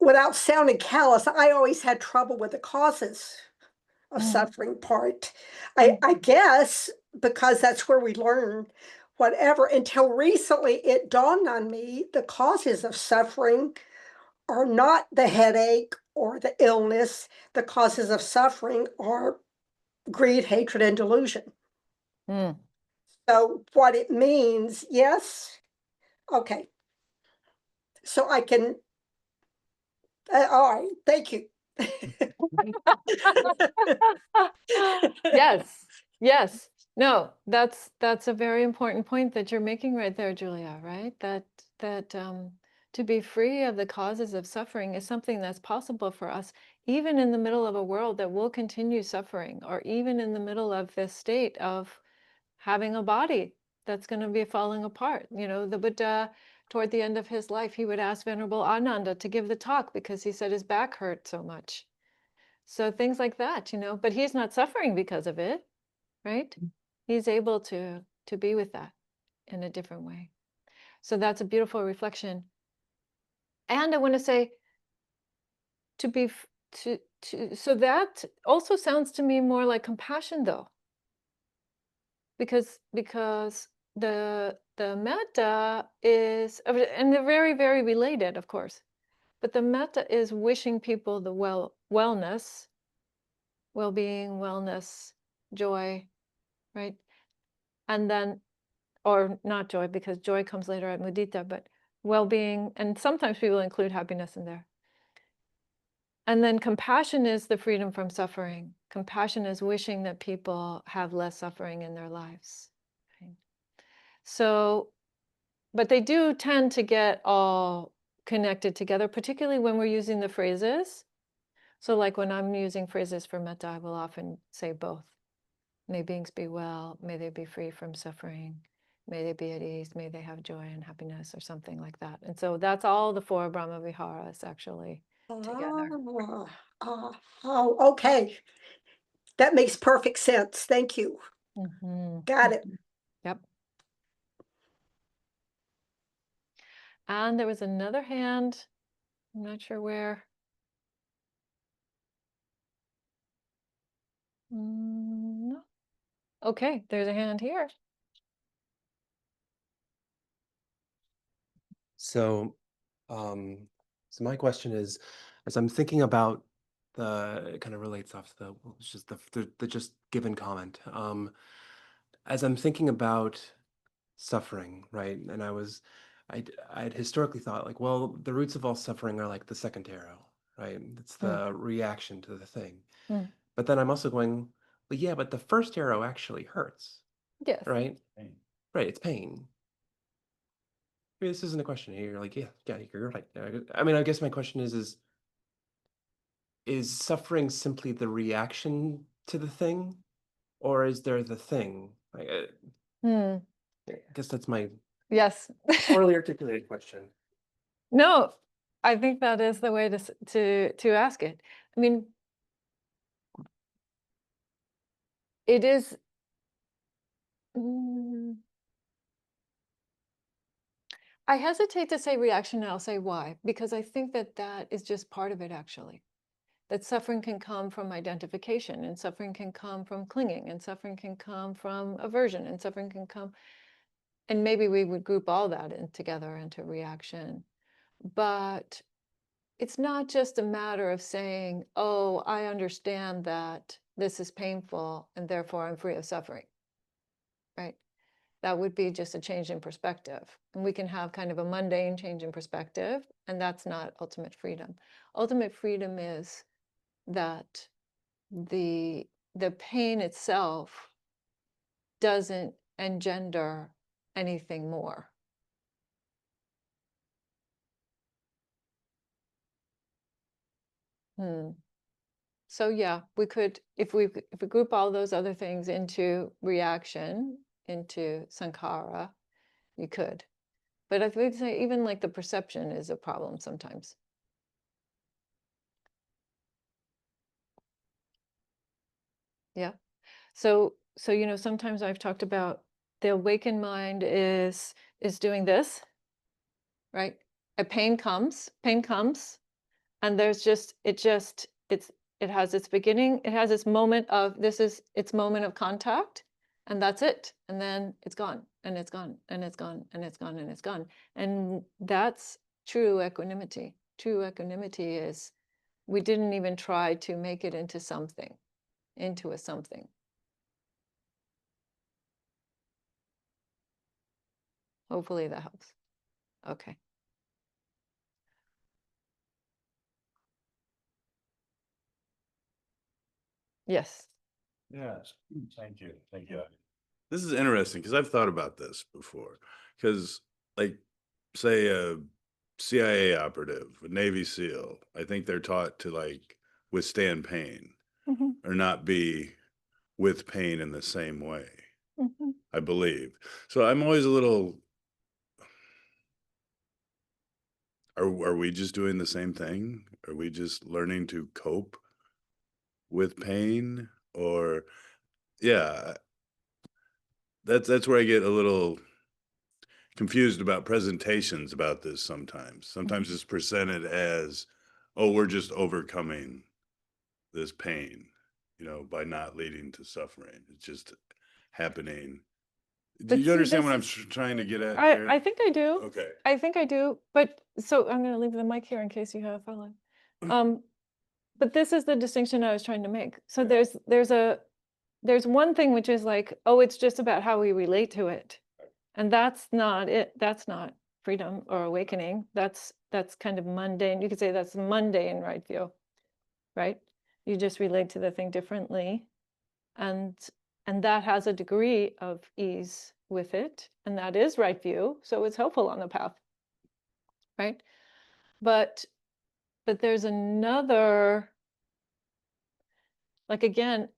without sounding callous, I always had trouble with the causes of suffering part. I guess because that's where we learn whatever. Until recently, it dawned on me the causes of suffering are not the headache or the illness. The causes of suffering are greed, hatred, and delusion. Mm. So, what it means, yes, okay. So I can, all right, thank you. Yes, yes. No, that's a very important point that you're making right there, Julia, right? That to be free of the causes of suffering is something that's possible for us, even in the middle of a world that will continue suffering, or even in the middle of this state of having a body that's going to be falling apart. You know, the Buddha, toward the end of his life, he would ask Venerable Ananda to give the talk because he said his back hurt so much. So things like that, you know, but he's not suffering because of it, right? He's able to be with that in a different way. So that's a beautiful reflection. And I want to say to be to so that also sounds to me more like compassion, though, because the metta is, and they're very, very related, of course, but the metta is wishing people the wellness, well-being, wellness, joy, right? And then, or not joy, because joy comes later at mudita, but well-being, and sometimes people include happiness in there. And then compassion is the freedom from suffering. Compassion is wishing that people have less suffering in their lives. Right? So, but they do tend to get all connected together, particularly when we're using the phrases. So like when I'm using phrases for metta, I will often say both. May beings be well, may they be free from suffering, may they be at ease, may they have joy and happiness, or something like that. And so that's all the four Brahma Viharas actually together. Oh, okay. That makes perfect sense. Thank you. Mm-hmm. Got it. Yep. And there was another hand. I'm not sure where. No. Okay, there's a hand here. So, so my question is, as I'm thinking about it kind of relates off the just the just given comment. As I'm thinking about suffering, right? And I'd historically thought like, well, the roots of all suffering are like the second arrow, right? It's the reaction to the thing. Mm. But then I'm also going, well, yeah, but the first arrow actually hurts, Yes. right? Right, it's pain. This isn't a question here. You're like, yeah, you're right. I mean, I guess my question is suffering simply the reaction to the thing, or is there the thing? Like, I guess that's my Yes. poorly articulated question. No, I think that is the way to ask it. I mean, it is. I hesitate to say reaction, and I'll say why, because I think that is just part of it, actually. That suffering can come from identification, and suffering can come from clinging, and suffering can come from aversion, and suffering can come, and maybe we would group all that in together into reaction. But it's not just a matter of saying, oh, I understand that this is painful, and therefore I'm free of suffering, right? That would be just a change in perspective. And we can have kind of a mundane change in perspective, and that's not ultimate freedom. Ultimate freedom is that the pain itself doesn't engender anything more. So yeah, we could, if we group all those other things into reaction, into sankhara, you could. But I would say even like the perception is a problem sometimes. Yeah. So you know, sometimes I've talked about the awakened mind is doing this, right? A pain comes, and there's just it has its beginning, it has its moment of, this is its moment of contact, and that's it. And then it's gone, and it's gone, and it's gone, and it's gone, and it's gone. And that's true equanimity. True equanimity is we didn't even try to make it into something, into a something. Hopefully that helps. Okay. Yes. Yes, thank you, thank you. This is interesting because I've thought about this before. Because, like, say a CIA operative, a Navy SEAL, I think they're taught to like withstand pain Mhm, or not be with pain in the same way, mhm. I believe. So I'm always a little, are we just doing the same thing? Are we just learning to cope with pain? Or, yeah, that's where I get a little confused about presentations about this sometimes. Sometimes it's presented as, oh, we're just overcoming this pain, by not leading to suffering. It's just happening. Do But you see, understand this what I'm is, trying to get at I here? think I do. Okay. I think I do. But so I'm going to leave the mic here in case you have a follow. But this is the distinction I was trying to make. So Yeah. there's one thing which is like, oh, it's just about how we relate to it. And that's not it. That's not freedom or awakening. That's kind of mundane. You could say that's mundane right view, right? You just relate to the thing differently. And that has a degree of ease with it. And that is right view. So it's helpful on the path. Right. But there's another, like again,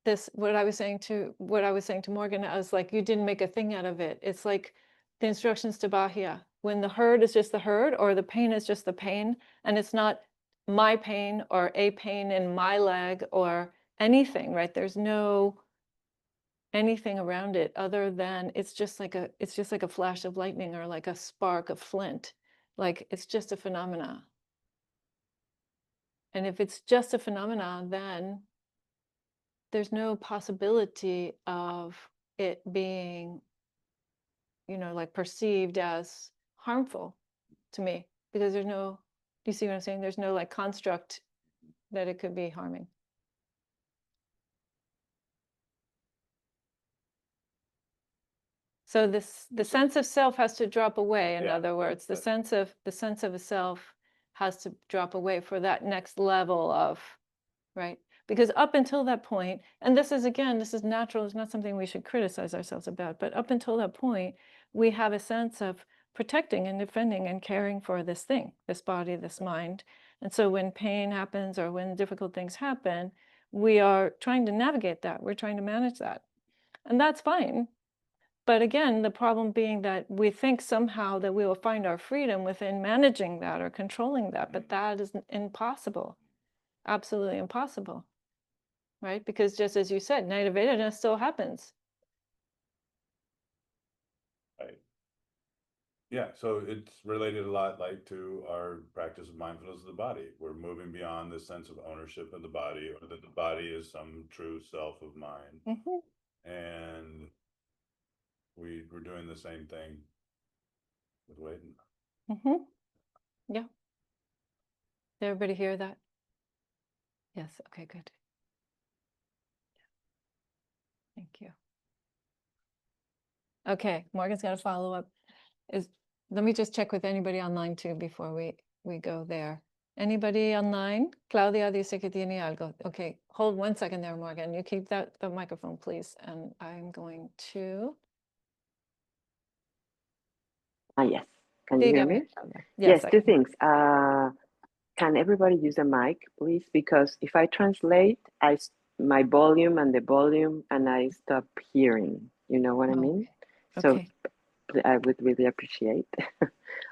this what I was saying to Morgan, I was like, you didn't make a thing out of it. It's like the instructions to Bahia. When the herd is just the herd, or the pain is just the pain, and it's not my pain or a pain in my leg or anything, right? There's no anything around it other than it's just like a flash of lightning or like a spark of flint. Like it's just a phenomena. And if it's just a phenomena, then there's no possibility of it being, like perceived as harmful to me, because do you see what I'm saying? There's no like construct that it could be harming. So the sense of self has to drop away. In other words, the sense of a self has to drop away for that next level of, right? Because up until that point, and this is natural, it's not something we should criticize ourselves about, but up until that point, we have a sense of protecting and defending and caring for this thing, this body, this mind. And so when pain happens or when difficult things happen, we are trying to navigate that. We're trying to manage that. And that's fine. But again, the problem being that we think somehow that we will find our freedom within managing that or controlling that, but that is impossible. Absolutely impossible. Right? Because just as you said, night of Vedana still happens. Right. Yeah, so it's related a lot like to our practice of mindfulness of the body. We're moving beyond the sense of ownership of the body, or that the body is some true self of mind. Mm-hmm. And we're doing the same thing with waiting. Mm-hmm. Yeah. Did everybody hear that? Yes. Okay, good. Thank you. Okay, Morgan's got a follow up. Let me just check with anybody online too before we go there. Anybody online? Claudia dice que tiene algo. Okay, hold 1 second there, Morgan. You keep the microphone, please. And I'm going to. Yes. Can you hear me? Yes, Yes, two things. Can everybody use a mic, please? Because if I translate, my volume and the volume, and I stop hearing. You know what I mean? So okay. I would really appreciate.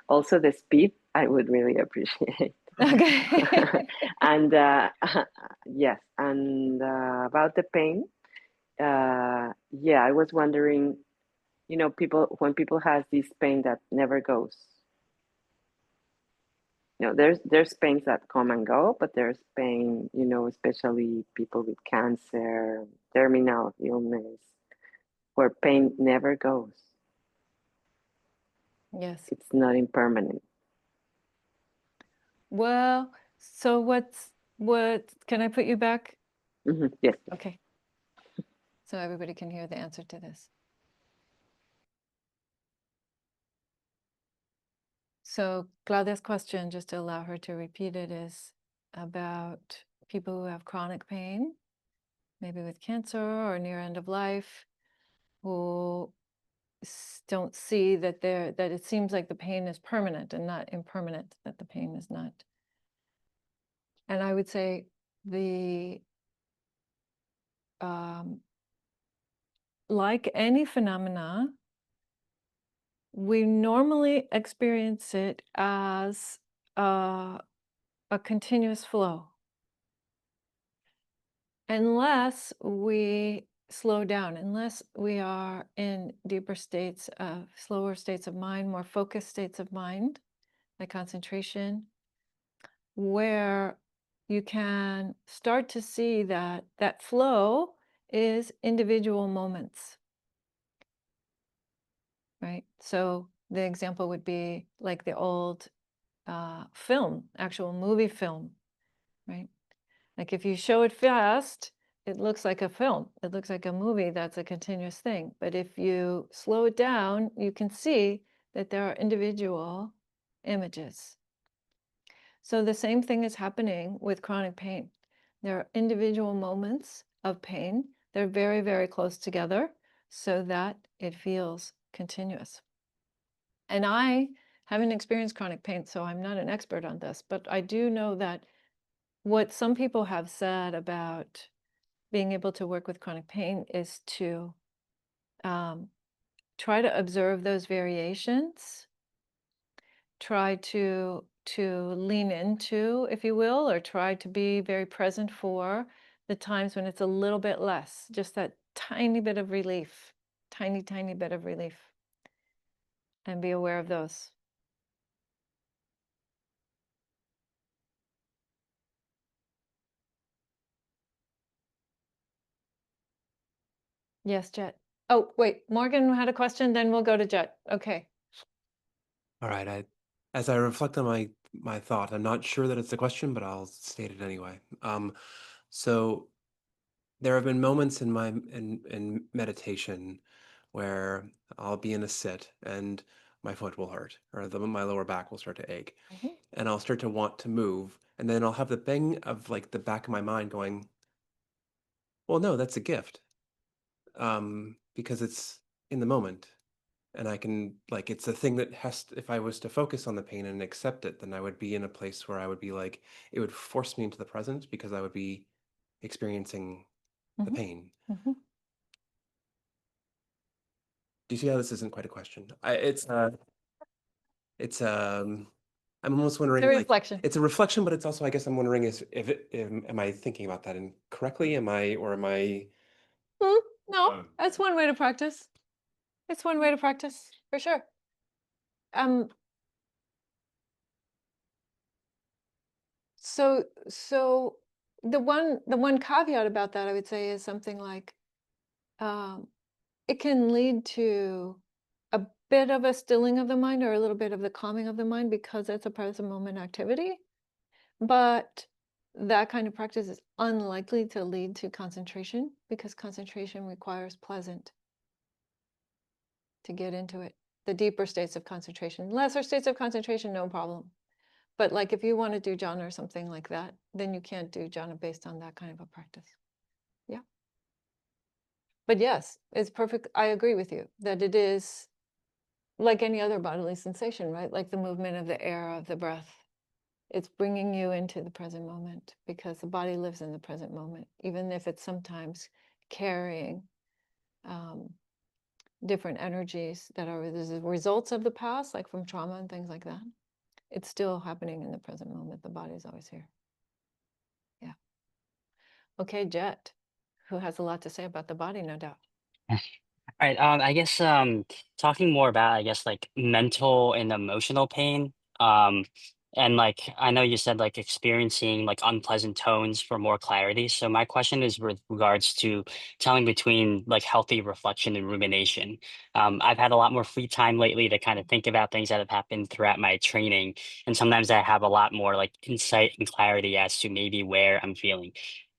Also, the speed, I would really appreciate. Okay. And yes, and about the pain, yeah, I was wondering, when people has this pain that never goes. There's pains that come and go, but there's pain, especially people with cancer, terminal illness, where pain never goes. Yes. It's not impermanent. Well, so what can I put you back? Yes. Okay. So everybody can hear the answer to this. So Claudia's question, just to allow her to repeat it, is about people who have chronic pain, maybe with cancer or near end of life, who don't see that that it seems like the pain is permanent and not impermanent, that the pain is not. And I would say like any phenomena, we normally experience it as a continuous flow, unless we slow down, unless we are in deeper states of slower states of mind, more focused states of mind, like concentration, where you can start to see that that flow is individual moments, right? So the example would be like the old film, actual movie film, right? Like if you show it fast, it looks like a film. It looks like a movie that's a continuous thing. But if you slow it down, you can see that there are individual images. So the same thing is happening with chronic pain. There are individual moments of pain. They're very, very close together so that it feels continuous. And I haven't experienced chronic pain, so I'm not an expert on this, but I do know that what some people have said about being able to work with chronic pain is to try to observe those variations, try to lean into, if you will, or try to be very present for the times when it's a little bit less, just that tiny bit of relief, tiny bit of relief, and be aware of those. Yes, Jet. Oh, wait, Morgan had a question, then we'll go to Jet. Okay. All right. As I reflect on my thought, I'm not sure that it's a question, but I'll state it anyway. So there have been moments in in meditation where I'll be in a sit and my foot will hurt, or my lower back will start to ache, and I'll start to want to move, and then I'll have the thing of like the back of my mind going, well, no, that's a gift, because it's in the moment. And I can, like, it's a thing that if I was to focus on the pain and accept it, then I would be in a place where I would be like, it would force me into the present because I would be experiencing the pain. Do you see how this isn't quite a question? I'm almost wondering, The like, reflection. it's a reflection, but it's also, I guess I'm wondering am I thinking about that incorrectly? Am I? No, that's one way to practice. It's one way to practice, for sure. So the one caveat about that, I would say, is something like it can lead to a bit of a stilling of the mind or a little bit of the calming of the mind because it's a present moment activity. But that kind of practice is unlikely to lead to concentration because concentration requires pleasant to get into it. The deeper states of concentration, lesser states of concentration, no problem. But like if you want to do jhana or something like that, then you can't do jhana based on that kind of a practice. Yeah. But yes, it's perfect. I agree with you that it is like any other bodily sensation, right? Like the movement of the air, of the breath. It's bringing you into the present moment because the body lives in the present moment, even if it's sometimes carrying different energies that are the results of the past, like from trauma and things like that. It's still happening in the present moment. The body is always here. Yeah. Okay, Jet, who has a lot to say about the body, no doubt. All right. I guess talking more about, I guess, like mental and emotional pain. And like, I know you said like experiencing like unpleasant tones for more clarity. So my question is with regards to telling between like healthy reflection and rumination. I've had a lot more free time lately to kind of think about things that have happened throughout my training. And sometimes I have a lot more like insight and clarity as to maybe where I'm feeling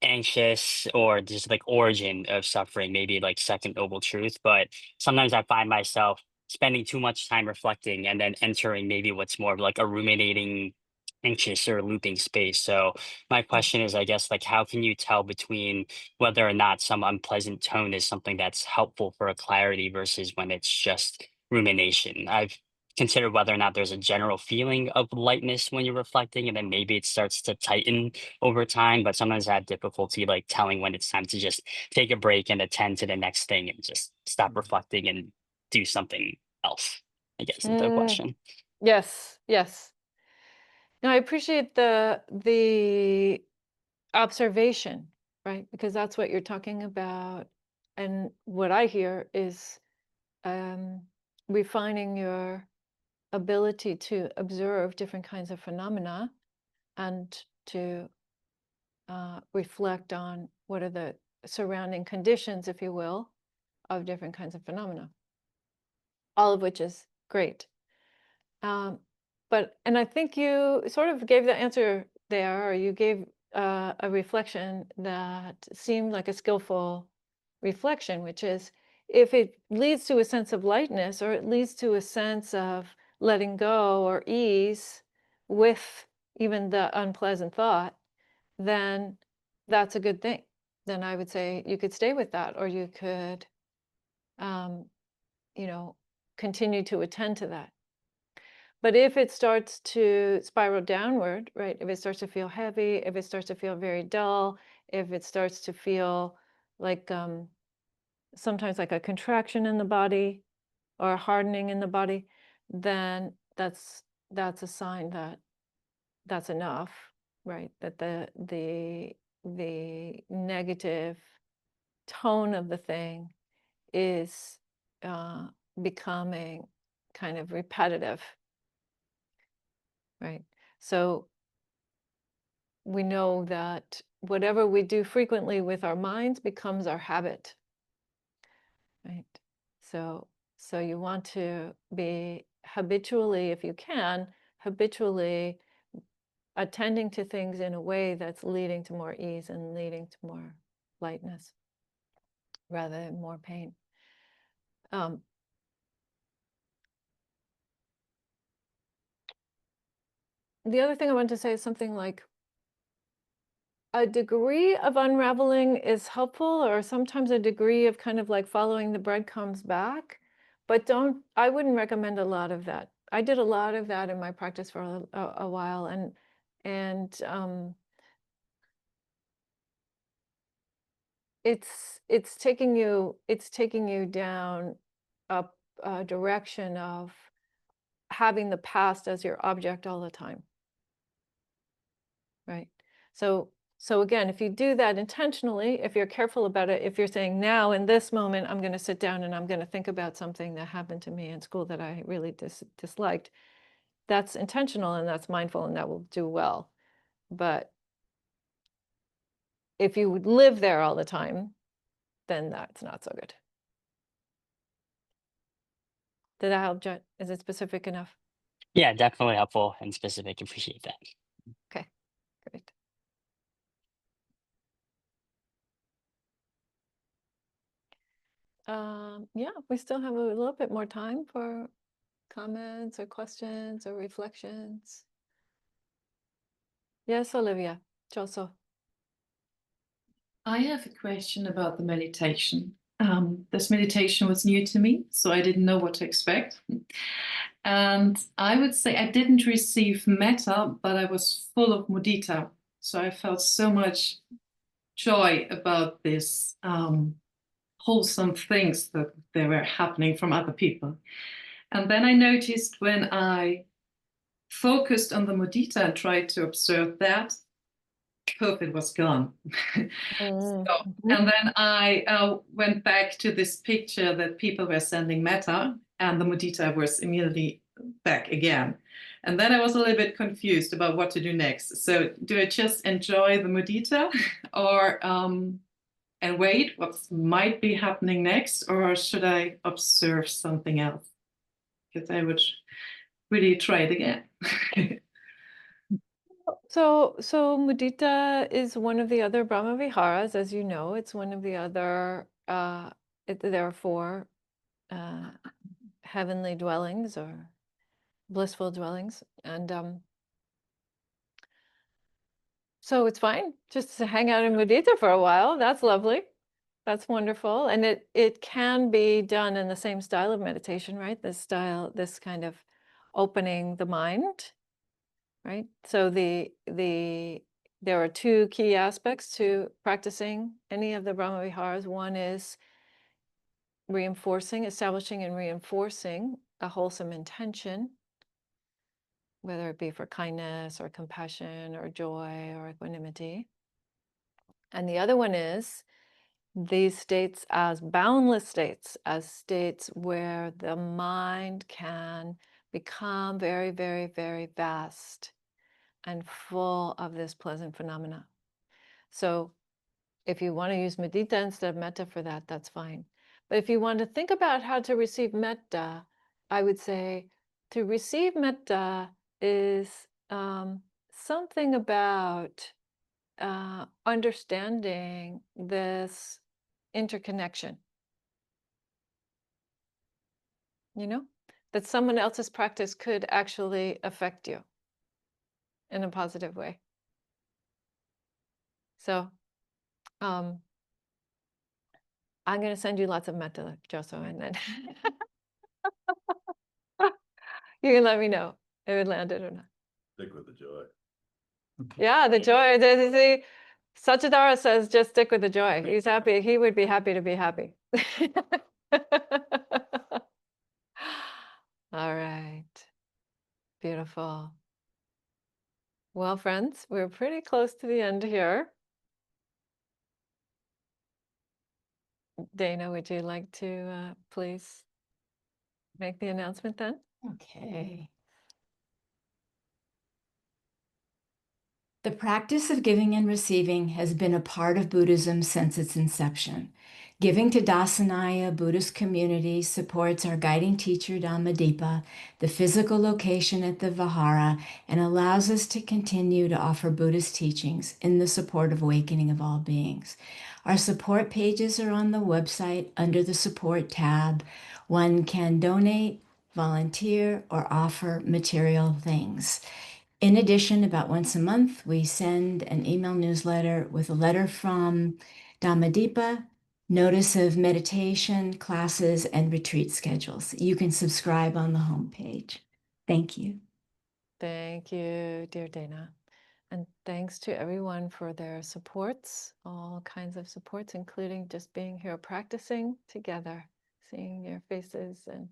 anxious or just like origin of suffering, maybe like second noble truth. But sometimes I find myself spending too much time reflecting and then entering maybe what's more of like a ruminating, anxious or looping space. So my question is, I guess, like, how can you tell between whether or not some unpleasant tone is something that's helpful for a clarity versus when it's just rumination? I've considered whether or not there's a general feeling of lightness when you're reflecting, and then maybe it starts to tighten over time. But sometimes I have difficulty like telling when it's time to just take a break and attend to the next thing and just stop reflecting and do something else, I guess is the Mm, question. yes, yes. Now I appreciate the observation, right? Because that's what you're talking about. And what I hear is refining your ability to observe different kinds of phenomena and to reflect on what are the surrounding conditions, if you will, of different kinds of phenomena, all of which is great. And I think you sort of gave the answer there, or you gave a reflection that seemed like a skillful reflection, which is if it leads to a sense of lightness or it leads to a sense of letting go or ease with even the unpleasant thought, then that's a good thing. Then I would say you could stay with that, or you could, um, continue to attend to that. But if it starts to spiral downward, right? If it starts to feel heavy, if it starts to feel very dull, if it starts to feel like sometimes like a contraction in the body or a hardening in the body, then that's a sign that that's enough, right? That the negative tone of the thing is becoming kind of repetitive, right? So we know that whatever we do frequently with our minds becomes our habit, right? So you want to be habitually, if you can, habitually attending to things in a way that's leading to more ease and leading to more lightness rather than more pain. The other thing I want to say is something like a degree of unraveling is helpful, or sometimes a degree of kind of like following the breadcrumbs back, but I wouldn't recommend a lot of that. I did a lot of that in my practice for a while, and it's taking you down a direction of having the past as your object all the time, right? So again, if you do that intentionally, if you're careful about it, if you're saying now in this moment, I'm going to sit down and I'm going to think about something that happened to me in school that I really disliked, that's intentional and that's mindful and that will do well. But if you would live there all the time, then that's not so good. Did that help, Jet? Is it specific enough? Yeah, definitely helpful and specific. Appreciate that. Okay, great. Yeah, we still have a little bit more time for comments or questions or reflections. Yes, Olivia, Choso. I have a question about the meditation. This meditation was new to me, so I didn't know what to expect. And I would say I didn't receive metta, but I was full of mudita. So I felt so much joy about this wholesome things that they were happening from other people. And then I noticed when I focused on the mudita and tried to observe that, COVID was gone. And then I went back to this picture that people were sending metta, and the mudita was immediately back again. And then I was a little bit confused about what to do next. So do I just enjoy the mudita or and wait what might be happening next, or should I observe something else? Because I would really try it again. So mudita is one of the other Brahma viharas, as you know. It's one of the other, there are 4 heavenly dwellings or blissful dwellings. And so it's fine just to hang out in mudita for a while. That's lovely. That's wonderful. And it can be done in the same style of meditation, right? This kind of opening the mind, right? So there are 2 key aspects to practicing any of the Brahma viharas. One is establishing and reinforcing a wholesome intention, whether it be for kindness or compassion or joy or equanimity. And the other one is these states as boundless states, as states where the mind can become very, very, very vast and full of this pleasant phenomena. So if you want to use mudita instead of metta for that, that's fine. But if you want to think about how to receive metta, I would say to receive metta is something about understanding this interconnection. You know, that someone else's practice could actually affect you in a positive way. So I'm going to send you lots of metta, Joso, and then you can let me know if it landed or not. Stick with the joy. Yeah, the joy. Satchidara says, just stick with the joy. He's happy. He would be happy to be happy. All right. Beautiful. Well, friends, we're pretty close to the end here. Dana, would you like to please make the announcement then? Okay. The practice of giving and receiving has been a part of Buddhism since its inception. Giving to Dassanaya Buddhist Community supports our guiding teacher Dhammadīpā, the physical location at the vihara, and allows us to continue to offer Buddhist teachings in the support of awakening of all beings. Our support pages are on the website under the support tab. One can donate, volunteer, or offer material things. In addition, about once a month, we send an email newsletter with a letter from Dhammadīpā, notice of meditation, classes, and retreat schedules. You can subscribe on the homepage. Thank you. Thank you, dear Dana. And thanks to everyone for their supports, all kinds of supports, including just being here practicing together, seeing your faces and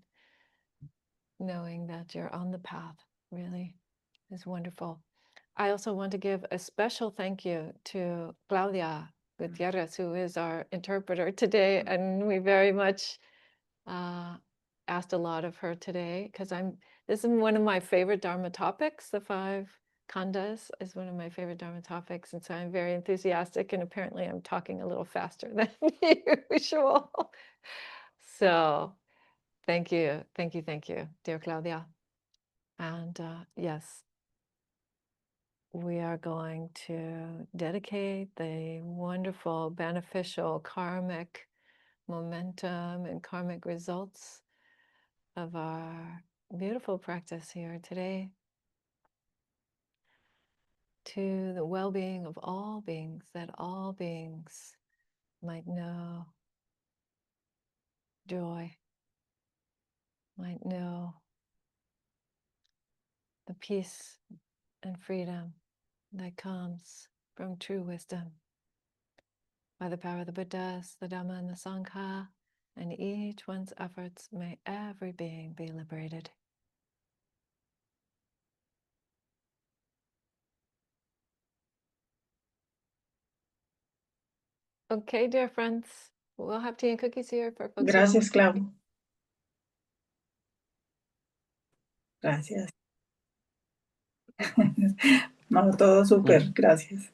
knowing that you're on the path, really is wonderful. I also want to give a special thank you to Claudia Gutierrez, who is our interpreter today, and we very much asked a lot of her today because this is one of my favorite Dharma topics. The 5 khandhas is one of my favorite Dharma topics, and so I'm very enthusiastic, and apparently I'm talking a little faster than usual. So thank you, dear Claudia. And yes, we are going to dedicate the wonderful, beneficial karmic momentum and karmic results of our beautiful practice here today to the well-being of all beings, that all beings might know joy, might know the peace and freedom that comes from true wisdom. By the power of the Buddhas, the Dhamma, and the Sangha, and each one's efforts, may every being be liberated. Okay, dear friends, we'll have tea and cookies here for folks. Gracias, Clau. Gracias. No, todo súper, gracias.